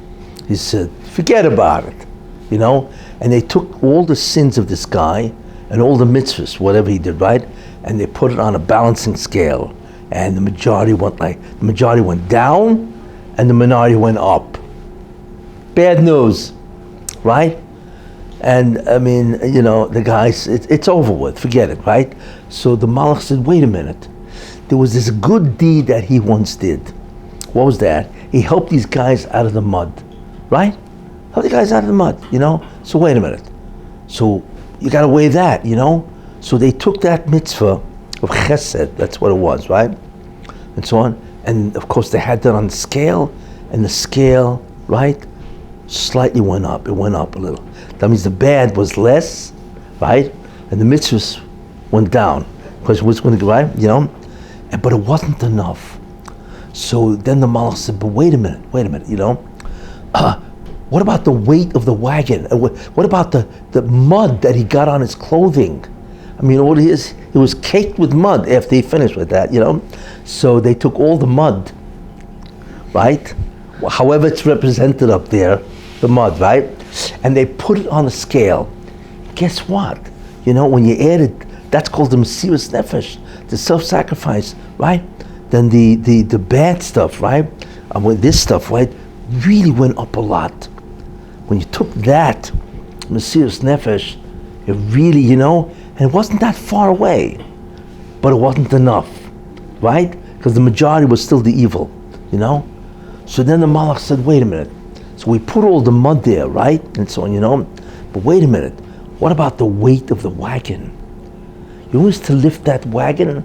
he said, forget about it, And they took all the sins of this guy and all the mitzvahs, whatever he did, right? And they put it on a balancing scale. And the majority went down and the minority went up. Bad news, right? And the guys, it's over with, forget it, right? So the Malach said, wait a minute. There was this good deed that he once did. What was that? He helped these guys out of the mud, right? Helped the guys out of the mud, So wait a minute. So you gotta weigh that, So they took that mitzvah of chesed, that's what it was, right? And so on. And of course they had that on the scale, and the scale, right, slightly went up. It went up a little. That means the bad was less, right? And the mitzvahs went down. Because what's going to go right, But it wasn't enough. So then the Malach said, but wait a minute, what about the weight of the wagon? What about the mud that he got on his clothing? All it is, it was caked with mud after he finished with that, So they took all the mud, right? However it's represented up there, the mud, right? And they put it on a scale. Guess what? When you add it, that's called the Mesiras Nefesh, the self-sacrifice, right? Then the bad stuff, right? This stuff, right, really went up a lot. When you took that Mesiras Nefesh, it really, and it wasn't that far away, but it wasn't enough, right? Because the majority was still the evil, So then the Malach said, wait a minute. So we put all the mud there, right? And so on, But wait a minute. What about the weight of the wagon? You want to lift that wagon,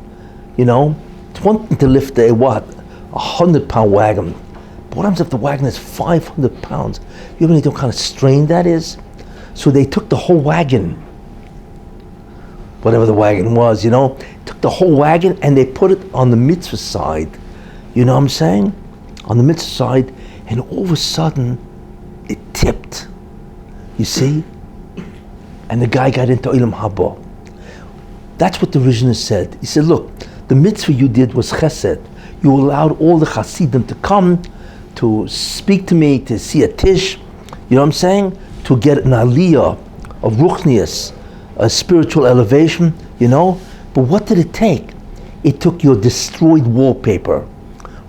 It's one thing to lift a 100-pound wagon. But what happens if the wagon is 500 pounds? You know what kind of strain that is? So they took the whole wagon, whatever the wagon was, took the whole wagon and they put it on the mitzvah side. You know what I'm saying? On the mitzvah side, and all of a sudden, it tipped. You see? And the guy got into Olam Haba. That's what the Rishon said. He said, look, the mitzvah you did was chesed. You allowed all the Hasidim to come, to speak to me, to see a tish, you know what I'm saying? To get an aliyah of ruchnius, a spiritual elevation, But what did it take? It took your destroyed wallpaper,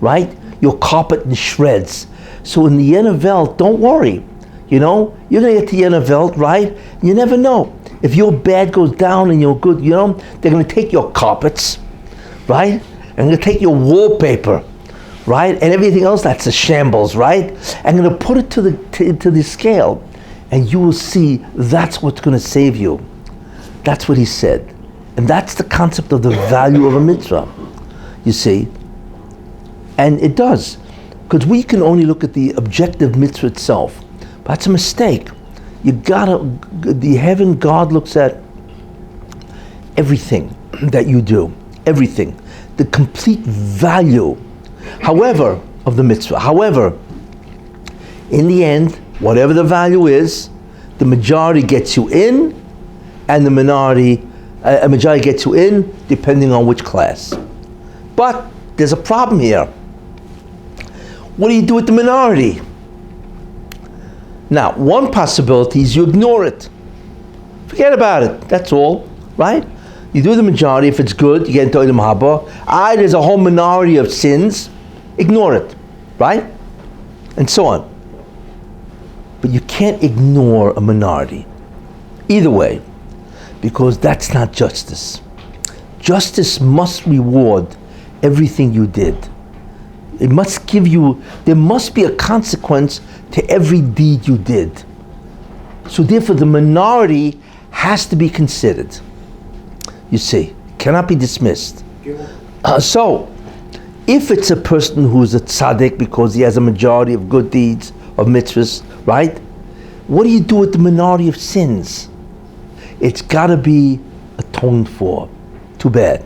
right? Your carpet in shreds. So in the NFL, don't worry. You're going to get to the NFL, right? You never know. If your bad goes down and you're good, they're going to take your carpets, right? And they're going to take your wallpaper, right? And everything else that's a shambles, right? And going to put it to the scale. And you will see that's what's going to save you. That's what he said. And that's the concept of the value of a mitzvah, you see. And it does. Because we can only look at the objective mitzvah itself. But that's a mistake. The heaven God looks at everything that you do. Everything. The complete value, however, of the mitzvah. However, in the end, whatever the value is, the majority gets you in, and the a majority gets you in, depending on which class. But there's a problem here. What do you do with the minority? Now, one possibility is you ignore it. Forget about it, that's all, right? You do the majority, if it's good, you get into Olam Haba. There's a whole minority of sins, ignore it, right? And so on. But you can't ignore a minority. Either way, because that's not justice. Justice must reward everything you did. It must give you, there must be a consequence to every deed you did. So therefore the minority has to be considered. You see, cannot be dismissed. So, if it's a person who's a tzaddik because he has a majority of good deeds, of mitzvahs, right? What do you do with the minority of sins? It's got to be atoned for. Too bad.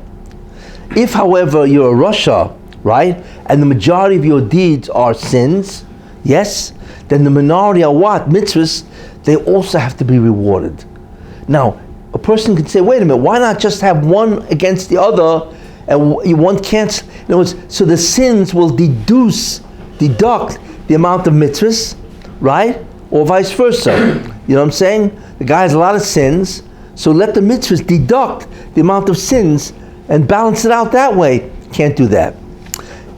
If, however, you're a Rasha, right, and the majority of your deeds are sins, yes, then the minority are what? Mitzvahs, they also have to be rewarded. Now, a person can say, wait a minute, why not just have one against the other, and one can't, in other words, so the sins will deduct the amount of mitzvahs, right? Or vice versa. You know what I'm saying? The guy has a lot of sins, so let the mitzvahs deduct the amount of sins and balance it out that way. Can't do that.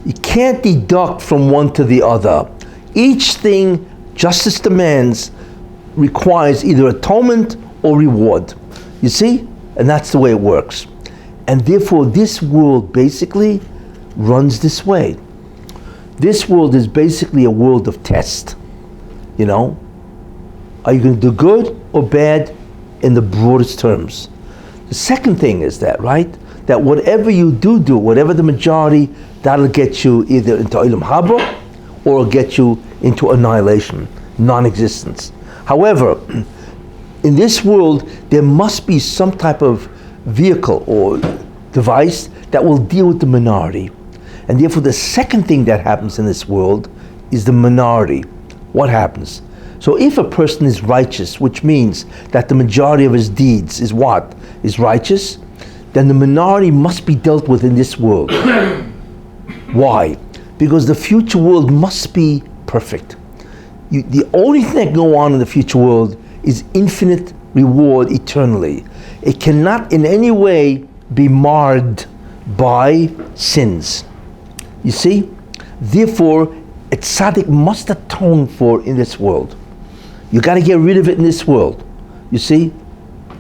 You can't deduct from one to the other. Each thing justice demands requires either atonement or reward. You see? And that's the way it works. And therefore this world basically runs this way. This world is basically a world of test. You know? Are you going to do good or bad in the broadest terms? The second thing is that, right? That whatever you do, whatever the majority, that'll get you either into Olam Haba or get you into annihilation, non-existence. However, in this world, there must be some type of vehicle or device that will deal with the minority. And therefore, the second thing that happens in this world is the minority. What happens? So if a person is righteous, which means that the majority of his deeds is what? Is righteous, then the minority must be dealt with in this world. Why? Because the future world must be perfect. The only thing that can go on in the future world is infinite reward eternally. It cannot in any way be marred by sins. You see? Therefore, a tzaddik must atone for in this world. You got to get rid of it in this world. You see?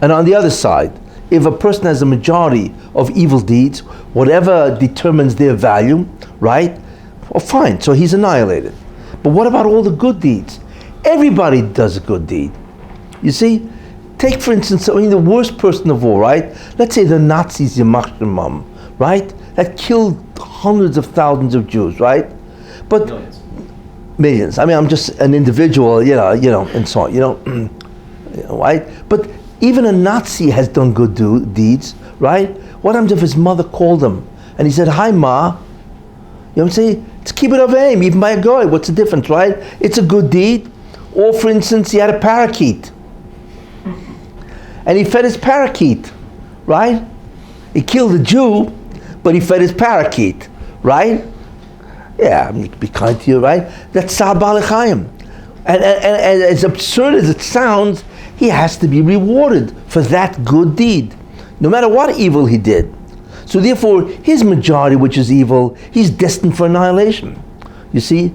And on the other side, if a person has a majority of evil deeds, whatever determines their value, right? Well, fine, so he's annihilated. But what about all the good deeds? Everybody does a good deed. You see? Take, for instance, the worst person of all, right? Let's say the Nazis, Yamach Shemam, right? That killed hundreds of thousands of Jews, right? But millions. I mean, I'm just an individual, you know, and so on, right? But even a Nazi has done good deeds, right? What happens if his mother called him and he said, "Hi, Ma"? You know what I'm saying? It's keep it of aim, even by a guy. What's the difference, right? It's a good deed. Or, for instance, he had a parakeet. And he fed his parakeet, right? He killed a Jew, but he fed his parakeet, right? Yeah, I mean, be kind to you, right? That's Sa'ar Ba'alei Chayim. And as absurd as it sounds, he has to be rewarded for that good deed, no matter what evil he did. So therefore, his majority, which is evil, he's destined for annihilation. You see?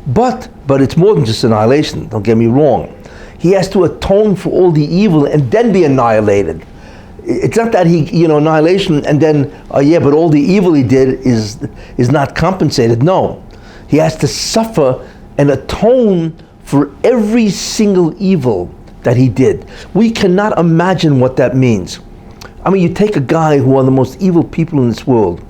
But it's more than just annihilation, don't get me wrong. He has to atone for all the evil and then be annihilated. It's not that annihilation and then, but all the evil he did is not compensated. No. He has to suffer and atone for every single evil that he did. We cannot imagine what that means. I mean, you take a guy who are the most evil people in this world.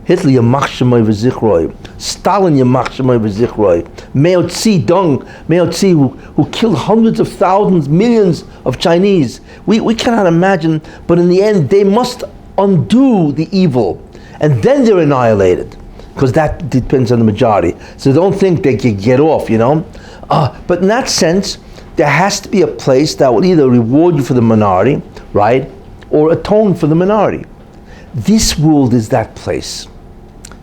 Hitler, Yamach Shemai V'Zichroi. Stalin, Yamach Shemai V'Zichroi. Mao Tse, who killed hundreds of thousands, millions of Chinese. We cannot imagine, but in the end, they must undo the evil. And then they're annihilated. Because that depends on the majority. So don't think they can get off, But in that sense, there has to be a place that will either reward you for the minority, right? Or atone for the minority. This world is that place,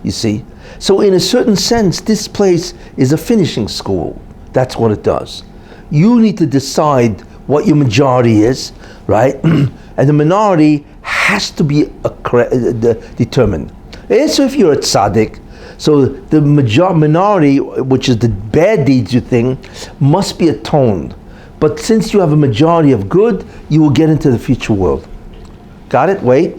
you see. So in a certain sense, this place is a finishing school. That's what it does. You need to decide what your majority is, right? And the minority has to be determined. And so if you're a tzaddik, so the minority, which is the bad deeds you think, must be atoned. But since you have a majority of good, you will get into the future world. Got it? Wait.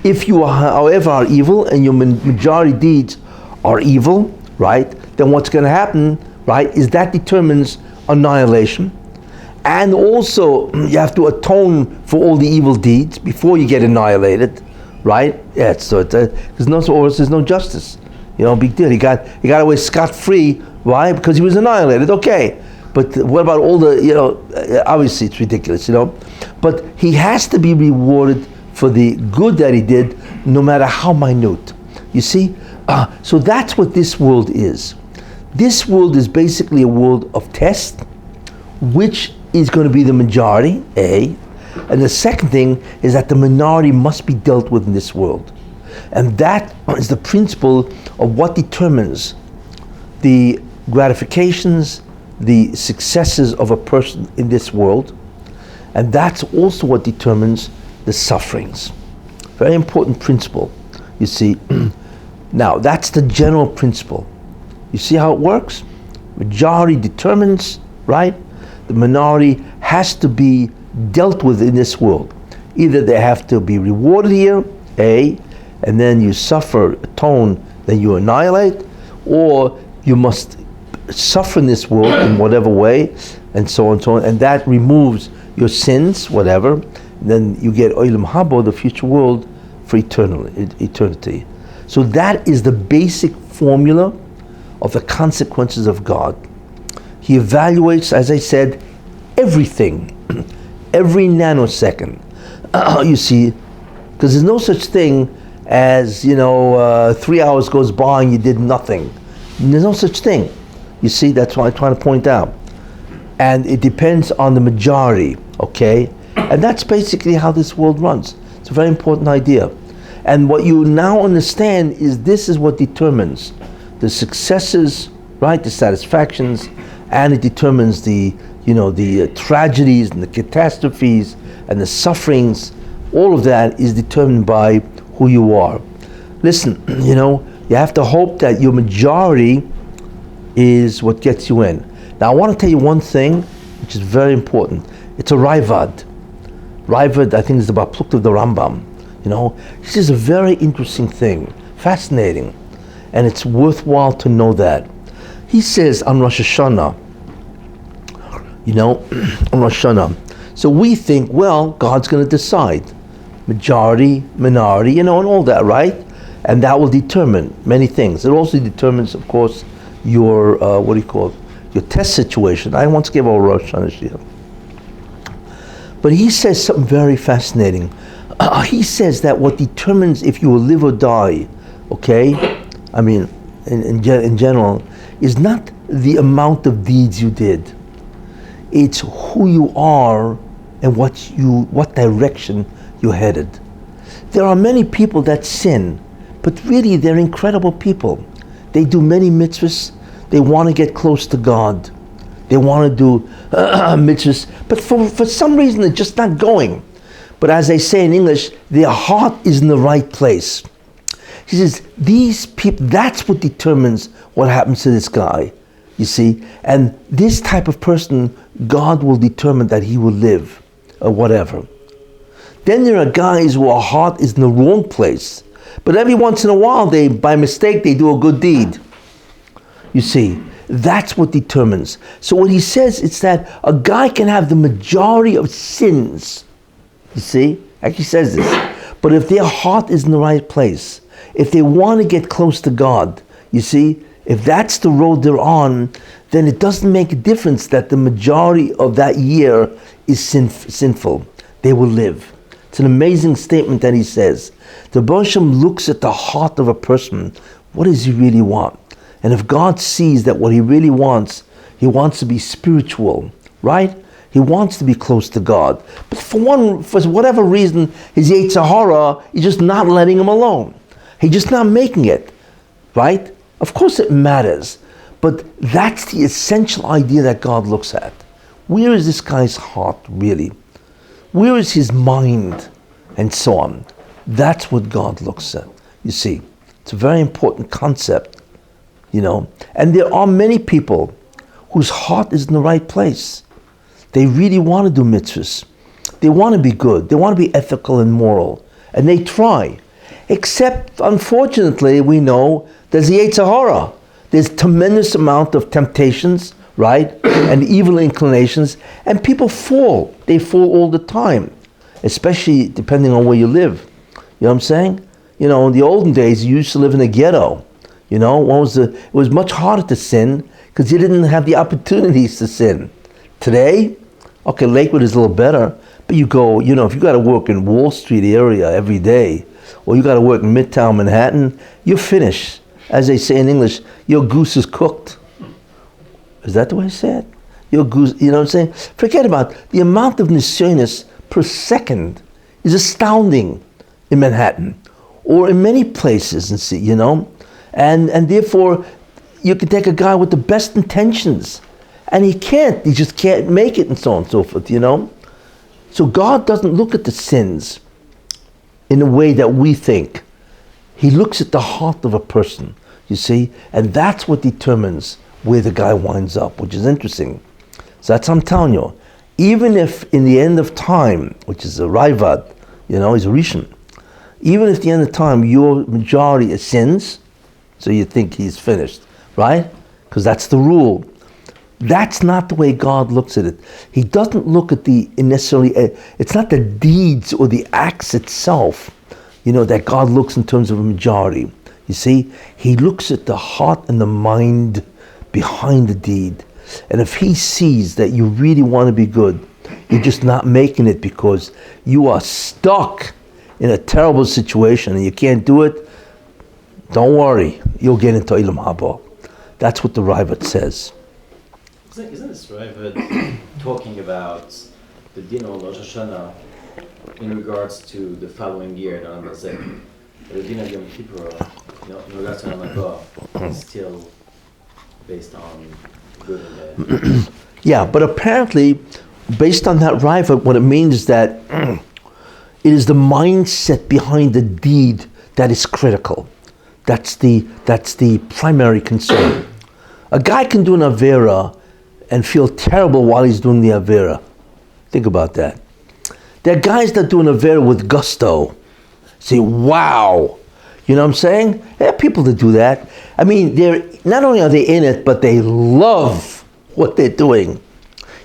If you, however, are evil and your majority deeds are evil, right, then what's going to happen, right, is that determines annihilation. and also you have to atone for all the evil deeds before you get annihilated, right? Yeah, so there's no justice. Big deal. He got away scot-free. Why? Because he was annihilated. Okay, but what about all the? Obviously it's ridiculous. But he has to be rewarded for the good that he did, no matter how minute. You see, so that's what this world is. This world is basically a world of test, which is going to be the majority, A. And the second thing is that the minority must be dealt with in this world. And that is the principle of what determines the gratifications, the successes of a person in this world. And that's also what determines the sufferings. Very important principle, you see. Now, that's the general principle. You see how it works? Majority determines, right? The minority has to be dealt with in this world. Either they have to be rewarded here, A, and then you suffer, atone, then you annihilate, or you must suffer in this world in whatever way, and so on and so on, and that removes your sins, whatever, then you get Olam Haba, the future world, for eternity. So that is the basic formula of the consequences of God. He evaluates, as I said, everything, every nanosecond. You see, because there's no such thing as 3 hours goes by and you did nothing. There's no such thing. You see, that's what I'm trying to point out. And it depends on the majority, okay? And that's basically how this world runs. It's a very important idea. And what you now understand is this is what determines the successes, right, the satisfactions, and it determines the tragedies and the catastrophes and the sufferings. All of that is determined by who you are. Listen, you have to hope that your majority is what gets you in. Now I want to tell you one thing which is very important. It's a Ravad. Ravad, I think, is about Plukt of the Rambam. This is a very interesting thing, fascinating, and it's worthwhile to know that. He says on Rosh Hashanah, on Rosh Hashanah, so we think, well, God's going to decide, majority, minority, and all that, right? And that will determine many things. It also determines, of course, your your test situation. I once gave a Rosh Hashanah shiur. But he says something very fascinating. He says that what determines if you will live or die, okay? I mean, in general, is not the amount of deeds you did. It's who you are and what direction you're headed. There are many people that sin, but really they're incredible people. They do many mitzvahs. They want to get close to God. They want to do mitzvahs, but for some reason they're just not going. But as they say in English, their heart is in the right place. He says, these people, that's what determines what happens to this guy, you see. And this type of person, God will determine that he will live, or whatever. Then there are guys whose heart is in the wrong place. But every once in a while, by mistake, they do a good deed. You see, that's what determines. So what he says is that a guy can have the majority of sins. You see, actually says this. But if their heart is in the right place, if they want to get close to God, you see, if that's the road they're on, then it doesn't make a difference that the majority of that year is sinful. They will live. It's an amazing statement that he says. The Baruch Hashem looks at the heart of a person. What does he really want? And if God sees that what he really wants, he wants to be spiritual, right? He wants to be close to God. But for whatever reason, his Yetzer Hara is just not letting him alone. He's just not making it, right? Of course it matters. But that's the essential idea that God looks at. Where is this guy's heart really? Where is his mind? And so on. That's what God looks at. You see, it's a very important concept. And there are many people whose heart is in the right place. They really want to do mitzvahs. They want to be good. They want to be ethical and moral. And they try. Except, unfortunately, we know there's the Yetzer Hara. There's tremendous amount of temptations, right? And evil inclinations, and people fall. They fall all the time, especially depending on where you live. You know what I'm saying? You know, in the olden days, you used to live in a ghetto. You know, it was much harder to sin because you didn't have the opportunities to sin. Today, okay, Lakewood is a little better, but you go, you know, if you got to work in Wall Street area every day, or you got to work in Midtown Manhattan, you're finished. As they say in English, your goose is cooked. Is that the way I say it? Your goose, you know what I'm saying? Forget about it. The amount of nisyonis per second is astounding in Manhattan, or in many places, and see, you know, and therefore you can take a guy with the best intentions, and he just can't make it, and so on and so forth, you know. So God doesn't look at the sins in the way that we think. He looks at the heart of a person, you see, and that's what determines where the guy winds up, which is interesting. So that's what I'm telling you. Even if in the end of time, which is a Raivad, you know, he's a Rishon, even if at the end of time your majority is sins, so you think he's finished, right? Because that's the rule. That's not the way God looks at it. He doesn't look at the necessarily, it's not the deeds or the acts itself, you know, that God looks in terms of a majority. You see, he looks at the heart and the mind behind the deed. And if he sees that you really want to be good, you're just not making it because you are stuck in a terrible situation and you can't do it, don't worry, you'll get into Ilam Haba. That's what the Raivat says. Isn't this Raivat talking about the din on Rosh Hashanah in regards to the following year, the din of Yom Kippur, in regards to Halacha, is still based on good and bad? Yeah, but apparently, based on that Raivat, what it means is that it is the mindset behind the deed that is critical. That's the primary concern. A guy can do an Avera and feel terrible while he's doing the Avera. Think about that. There are guys that do an Avera with gusto. Say, wow. You know what I'm saying? There are people that do that. I mean, they're not only are they in it, but they love what they're doing.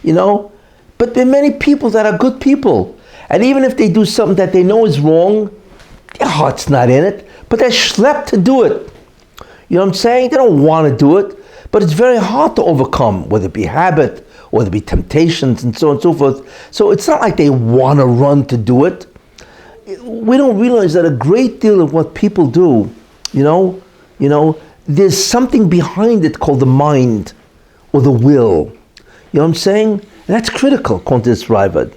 You know? But there are many people that are good people. And even if they do something that they know is wrong, their heart's not in it, but they're schlepped to do it. You know what I'm saying? They don't want to do it, but it's very hard to overcome, whether it be habit, or whether it be temptations, and so on and so forth. So it's not like they want to run to do it. We don't realize that a great deal of what people do, you know, there's something behind it called the mind, or the will. You know what I'm saying? And that's critical, according to this Raivad.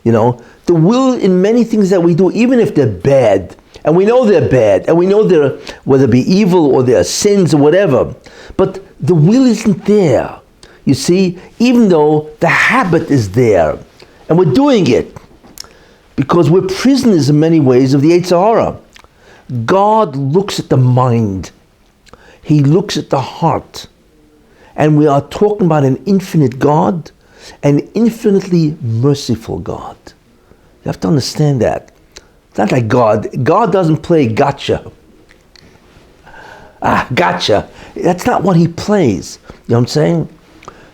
You know, the will in many things that we do, even if they're bad, and we know they're bad, and we know they're, whether it be evil or they're sins or whatever, but the will isn't there, you see, even though the habit is there, and we're doing it, because we're prisoners in many ways of the Yetzer Hara. God looks at the mind, he looks at the heart, and we are talking about an infinite God, an infinitely merciful God. You have to understand that. It's not like God doesn't play gotcha. Gotcha. That's not what he plays. You know what I'm saying?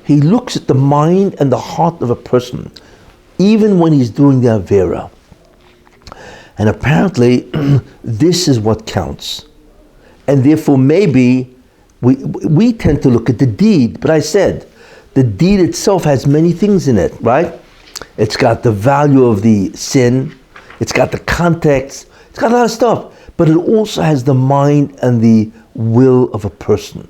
He looks at the mind and the heart of a person, even when he's doing the Avera. And apparently, this is what counts. And therefore, maybe we tend to look at the deed. But I said, the deed itself has many things in it, right? It's got the value of the sin. It's got the context. It's got a lot of stuff. But it also has the mind and the will of a person.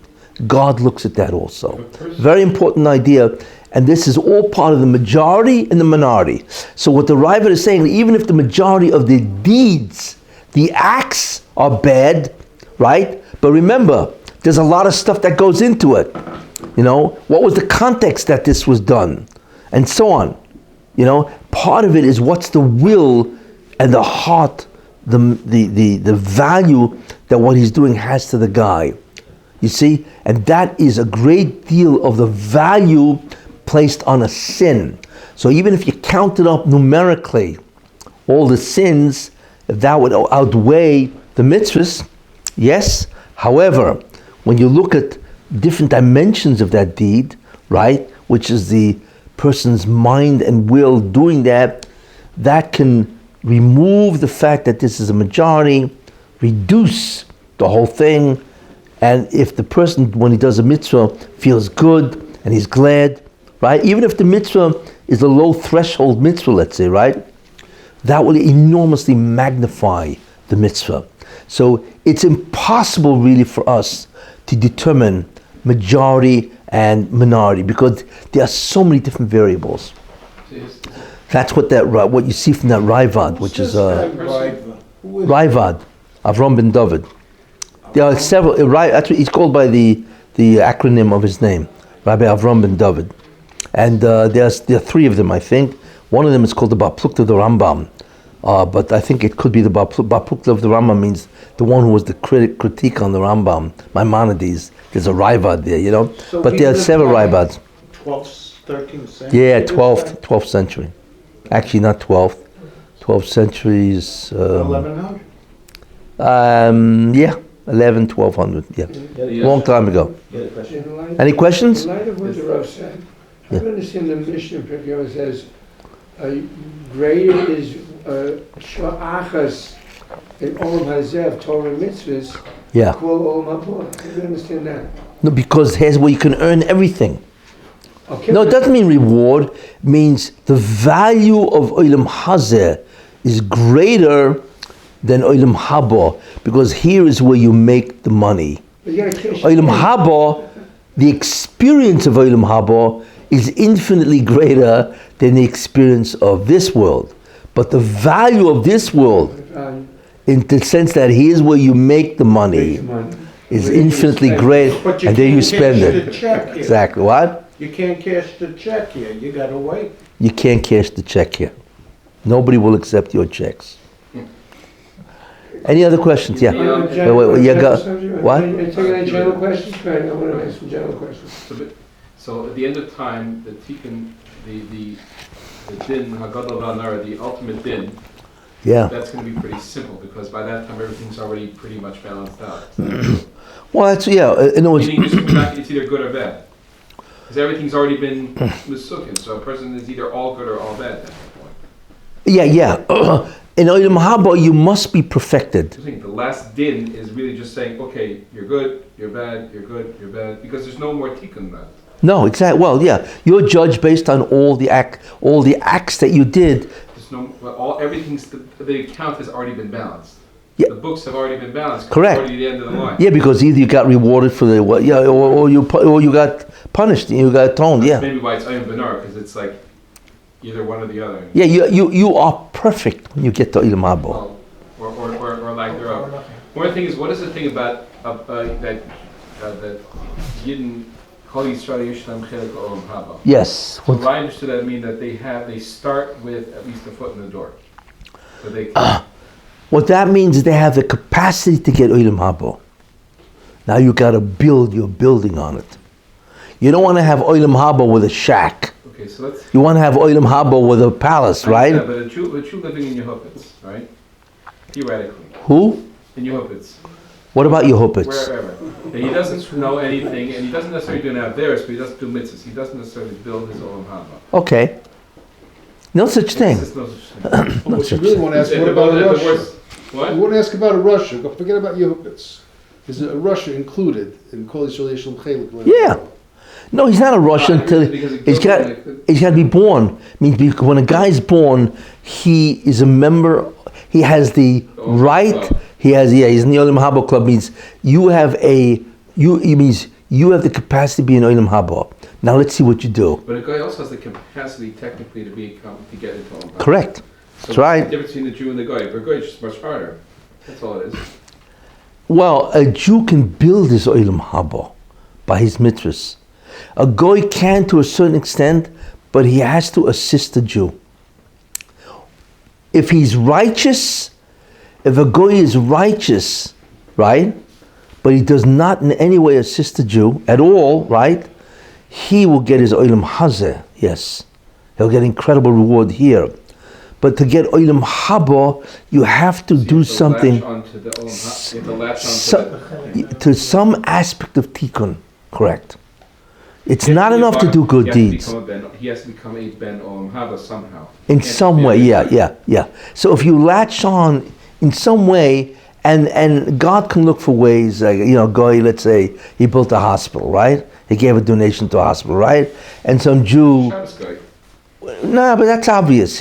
God looks at that also. Very important idea. And this is all part of the majority and the minority. So what the Raivat is saying, even if the majority of the deeds, the acts are bad, right? But remember, there's a lot of stuff that goes into it. You know, what was the context that this was done? And so on. You know, part of it is what's the will and the heart, the value that what he's doing has to the guy. You see? And that is a great deal of the value placed on a sin. So even if you counted up numerically all the sins, that would outweigh the mitzvahs, yes. However, when you look at different dimensions of that deed, right? Which is the person's mind and will doing that. That can remove the fact that this is a majority, reduce the whole thing. And if the person, when he does a mitzvah, feels good and he's glad, right? Even if the mitzvah is a low threshold mitzvah, let's say, right? That will enormously magnify the mitzvah. So it's impossible really for us to determine majority and minority because there are so many different variables. That's what what you see from that Raivad, which is Raivad, Avram ben David. There are several. That's what he's called by the acronym of his name, Rabbi Avram ben David. And there are three of them, I think. One of them is called the Bar Plukta of the Rambam, but I think it could be the Bar Plukta of the Rambam means the one who was the critique on the Rambam, Maimonides. There's a Raivad there, you know. So but there are several Raivads. 12th, 13th century? Yeah, 12th century. Actually, not 12th. 12th century is... 1100? Yeah, 1200, yeah. Long time ago. Any questions? In light of what the Rav said, I don't understand the Mishnah Pirkei says, greater is Sha'achas in Olam Hazev, Torah and Mitzvahs, Yeah. Kol Olam Haba. I don't understand that. No, because here's where you can earn everything. Okay. No, it doesn't mean reward. It means the value of Olam Hazeh is greater than Olam Haba, because here is where you make the money. Olam Haba, the experience of Olam Haba is infinitely greater than the experience of this world. But the value of this world, in the sense that here's where you make the money, is infinitely great, But you and then you can't spend cash it. the check here. Exactly. What? You can't cash the check here, you gotta wait. You can't cash the check here. Nobody will accept your checks. Any other questions? Yeah. Wait, you got what? Are you taking any general questions? Right, I want to ask some general questions. So at the end of time, the tikkun, the din hagadol v'hanara, the ultimate din, Yeah. that's going to be pretty simple because by that time everything's already pretty much balanced out. Well, that's in other words, Meaning just come back, it's either good or bad. Because everything's already been misukin, so a person is either all good or all bad at that point. yeah. In Olam Haba, you must be perfected. The last din is really just saying, okay, you're good, you're bad, you're good, you're bad, because there's no more tikkun left. No, exactly. Well, yeah, you're judged based on all the acts that you did. There's no, everything's the account has already been balanced. Yeah. The books have already been balanced. Correct. Already the end of the line. Yeah, because either you got rewarded for or you got punished, you got atoned. That's Yeah. maybe why it's Ayim Benar, because it's like either one or the other. Yeah, you are perfect when you get to Olam Haba. Well, or lack thereof. One thing is, what is the thing about that Yidden Kol Yisrael Yishlam Chelik Olam Haba? Yes. So I understood that mean that they start with at least a foot in the door. So they What that means is they have the capacity to get Olam Haba. Now you got to build your building on it. You don't want to have Olam Haba with a shack. okay, so let's. You want to have Olam Haba with a palace, right? Yeah, but a Jew living in Yehupitz, right? Theoretically, Who? in Yehupitz, What about Yehupitz? wherever, and he doesn't know anything, and he doesn't necessarily do an Averis, but he doesn't do mitzvahs. He doesn't necessarily build his Olam Haba. Okay. No such thing. There's no such thing. No What you such really thing. want to ask, At what the- about at the Russia? worst- You What? want to ask about Russia? Go forget about Yehupitz. Is Russia included in Kol Yisrael Yishlom Chelik? Yeah. No, he's not a Russian until Because it he's goes got like- he's got to be born. Means when a guy's born, he is a member. He has the right. He has he's in the Olam Haba club. Means you have it means you have the capacity to be in Olam Haba. Now let's see what you do. But a guy also has the capacity technically to get into Olam Haba. Correct. So That's right. The difference between the Jew and the guy. The guy is just much harder. That's all it is. Well, a Jew can build his Olam Haba by his mitzvahs. A goy can to a certain extent, but he has to assist the Jew. If he's righteous, if a goy is righteous, right, but he does not in any way assist the Jew at all, right, he will get his Olam Hazeh, yes. He'll get incredible reward here. But to get Olam Haba, you have to do something to some aspect of Tikkun, correct. It's He has not to be enough to bar- do good he has to deeds. He has to become a Ben Olam Haba somehow. In Can't some be way, a- yeah. So if you latch on in some way, and God can look for ways, like, Goy, let's say, he built a hospital, right? He gave a donation to a hospital, right? And some Jew, Shabbos guy. but that's obvious,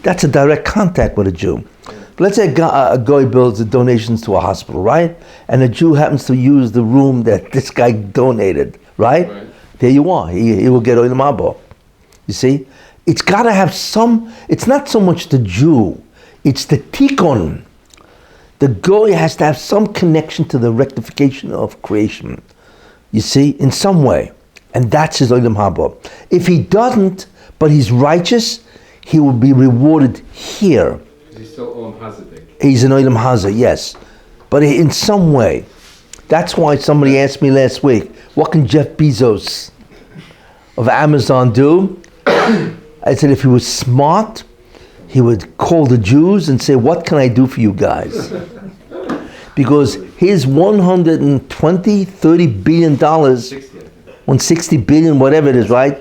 That's a direct contact with a Jew. But let's say a Goy builds donations to a hospital, right? And a Jew happens to use the room that this guy donated, right? There you are. He will get Olam Haba. You see? It's got to have it's not so much the Jew, it's the tikkun. The Goy has to have some connection to the rectification of creation. You see? In some way. And that's his Olam Haba. If he doesn't, but he's righteous, he will be rewarded here. He's still Olam Hazadik. He's an Olam Haza, yes. But in some way. That's why somebody asked me last week, what can Jeff Bezos of Amazon do? I said if he was smart, he would call the Jews and say, what can I do for you guys? Because his 30 billion dollars, 160 billion, whatever it is, right,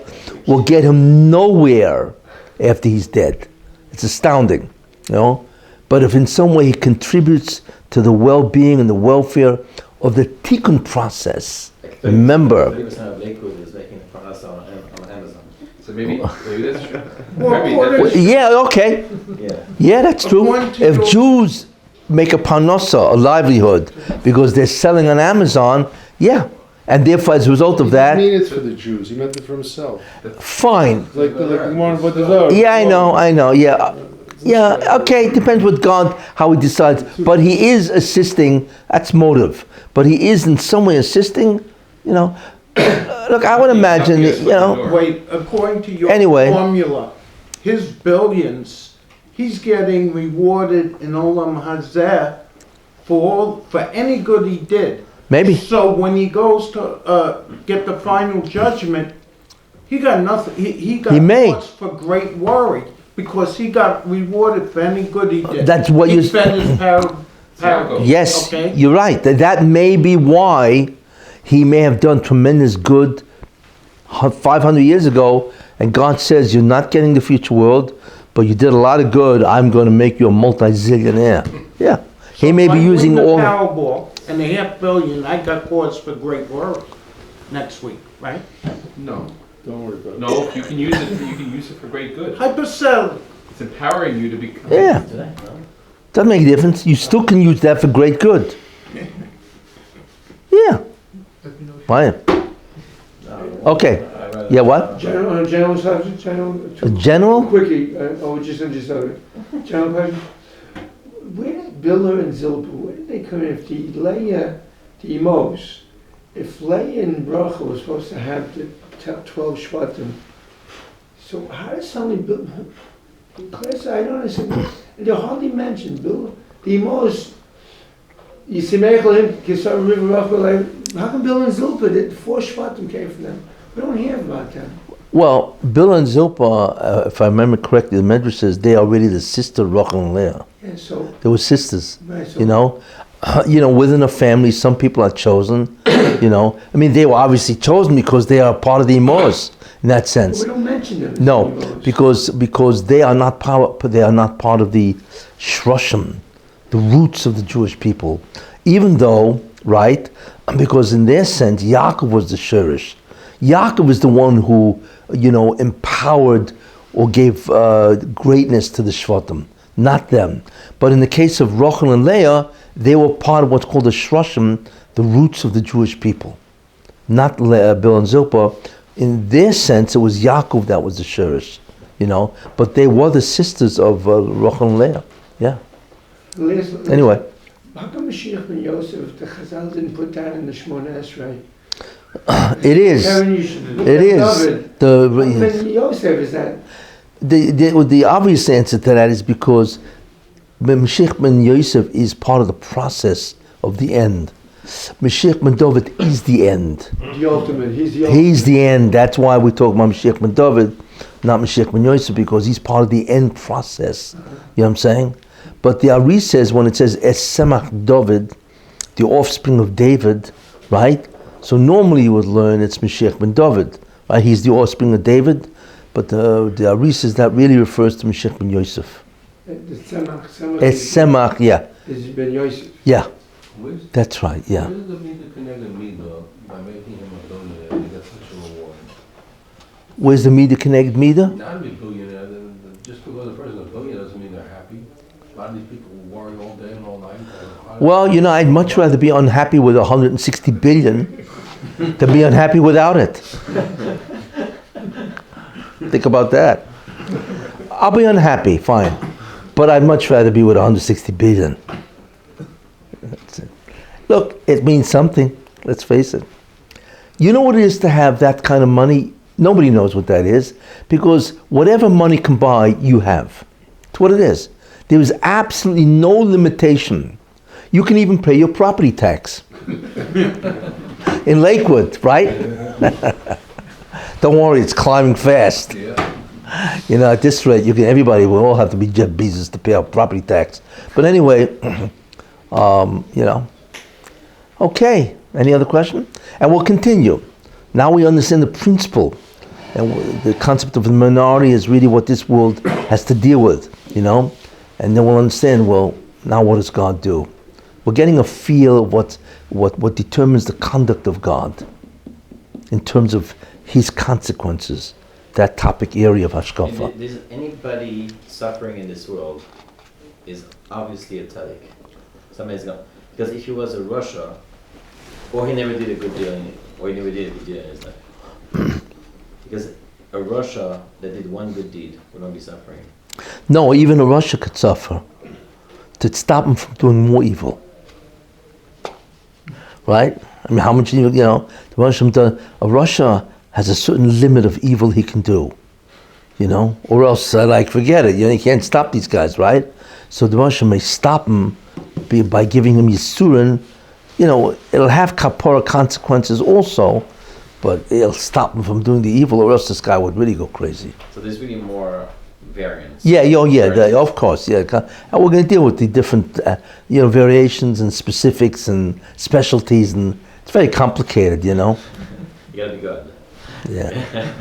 will get him nowhere after he's dead. It's astounding, But if in some way he contributes to the well-being and the welfare of the tikkun process, remember. 30% of Lakewood is making parnasa on Amazon. So maybe that's true. Well, Maybe what that's is- Yeah, okay. Yeah. Yeah, that's true. According to If your- Jews make a parnasa, a livelihood, because they're selling on Amazon, yeah. And therefore, as a result of He that, didn't mean it for the Jews. He meant it for himself. fine. Like the Gemara about the Zohar. Yeah, I know, yeah. Yeah, okay, it depends with God, how he decides. But he is assisting, that's motive. But he is in some way assisting, Look, I would imagine, Wait, according to your Anyway. formula, his billions, he's getting rewarded in Olam Hazeh for any good he did. maybe. So when he goes to get the final judgment, he got nothing. He got He may. cause for great worry because he got rewarded for any good he did. That's what he you- fed his parable. Yes, Okay. you're right. That may be why he may have done tremendous good 500 years ago, and God says, you're not getting the future world, but you did a lot of good, I'm going to make you a multi-zillionaire. Yeah. He may If be I using win the all... Powerball and a $500 million. I got cause for great worry next week, right? No. Don't worry about it. No, you can use it. You can use it for great good. Hypothetically. It's empowering you to become. Yeah. Today, no? Doesn't make a difference. You still can use that for great good. Yeah. Why? Okay. Yeah, what? General subject, A general? quickie, just on this other. General question. Where did Biller and Zilpa, where did they come in? If the Leah, the Emos, if Leah and Bracha was supposed to have the 12 Shvatim, so how does somebody build? Class, I don't understand. They're hardly mentioned. Bill, the Emos, you see, Mechel, Kessin, River, Bracha, how come Bill and Zilpa, the 4 Shvatim came from them? We don't hear about them. Well, Bill and Zilpah, if I remember correctly, the Mendel says they are really the sister of Rachel and Leah. Yeah, so, They were sisters. right, so. Within a family, some people are chosen. I mean, they were obviously chosen because they are part of the Emos in that sense. We don't mention them. as No, Emos. because they are not part of the shrushim, the roots of the Jewish people. Even though, right? Because in their sense, Yaakov was the shurish. Yaakov is the one who, empowered or gave greatness to the Shvatim, not them. But in the case of Rachel and Leah, they were part of what's called the shrushim, the roots of the Jewish people, not Bill and Zilpah. In their sense, it was Yaakov that was the shurish, But they were the sisters of Rachel and Leah. Yeah. Last- Anyway. How come Mashiach ben Yosef, the Chazal didn't put that in the Shmona Esrei? It is. Karen, you should look It at is. David. How Ben Yosef is that? The obvious answer to that is because Mashiach ben Yosef is part of the process of the end. Mashiach ben David is the end. The ultimate. He's the ultimate. He's the end. That's why we talk about Mashiach ben David, not Mashiach ben Yosef, because he's part of the end process. You know what I'm saying? But the Ari says, when it says Es Semach David, the offspring of David, right? So normally you would learn it's Mashiach ben David, right? He's the offspring of David, but the Aris that really refers to Mashiach ben Yosef. The Tzemach It's Semach, yeah, is Ben Yosef. yeah, Where's, that's right, yeah. where's the Mida connected Mida by making him a billionaire? He got such a reward. Where's the Mida connected Mida? Not to be a billionaire, just because a person is a billionaire doesn't mean they're happy. A lot of these people worry all day and all night. Well, I'd much rather be unhappy with 160 billion than be unhappy without it. Think about that. I'll be unhappy, fine. But I'd much rather be with 160 billion. That's it. Look, it means something, let's face it. You know what it is to have that kind of money? Nobody knows what that is, because whatever money can buy, you have. It's what it is. There is absolutely no limitation. You can even pay your property tax. In Lakewood, right? Don't worry, it's climbing fast. Yeah. At this rate, everybody will all have to be Jeff Bezos to pay our property tax. But anyway, Okay, any other question? And we'll continue. Now we understand the principle. And the concept of the minority is really what this world has to deal with, And then we'll understand, well, now what does God do? We're getting a feel of what determines the conduct of God in terms of his consequences, that topic area of Hashkafa. There's anybody suffering in this world is obviously a tzaddik. Somebody's gone. Because if he was a Russia, or he never did a good deal, or he never did a good deal in his life. Because a Russia that did one good deed would not be suffering. No, even a Russia could suffer to stop him from doing more evil. Right? I mean, how much, a Russia has a certain limit of evil he can do. Or else, forget it. You can't stop these guys, right? So the Russia may stop him by giving him Yisurin. It'll have kapara consequences also, but it'll stop him from doing the evil, or else this guy would really go crazy. So there's really more variance. Yeah, of course, yeah. And we're going to deal with the different, variations and specifics and specialties, and it's very complicated, You gotta be good. Yeah.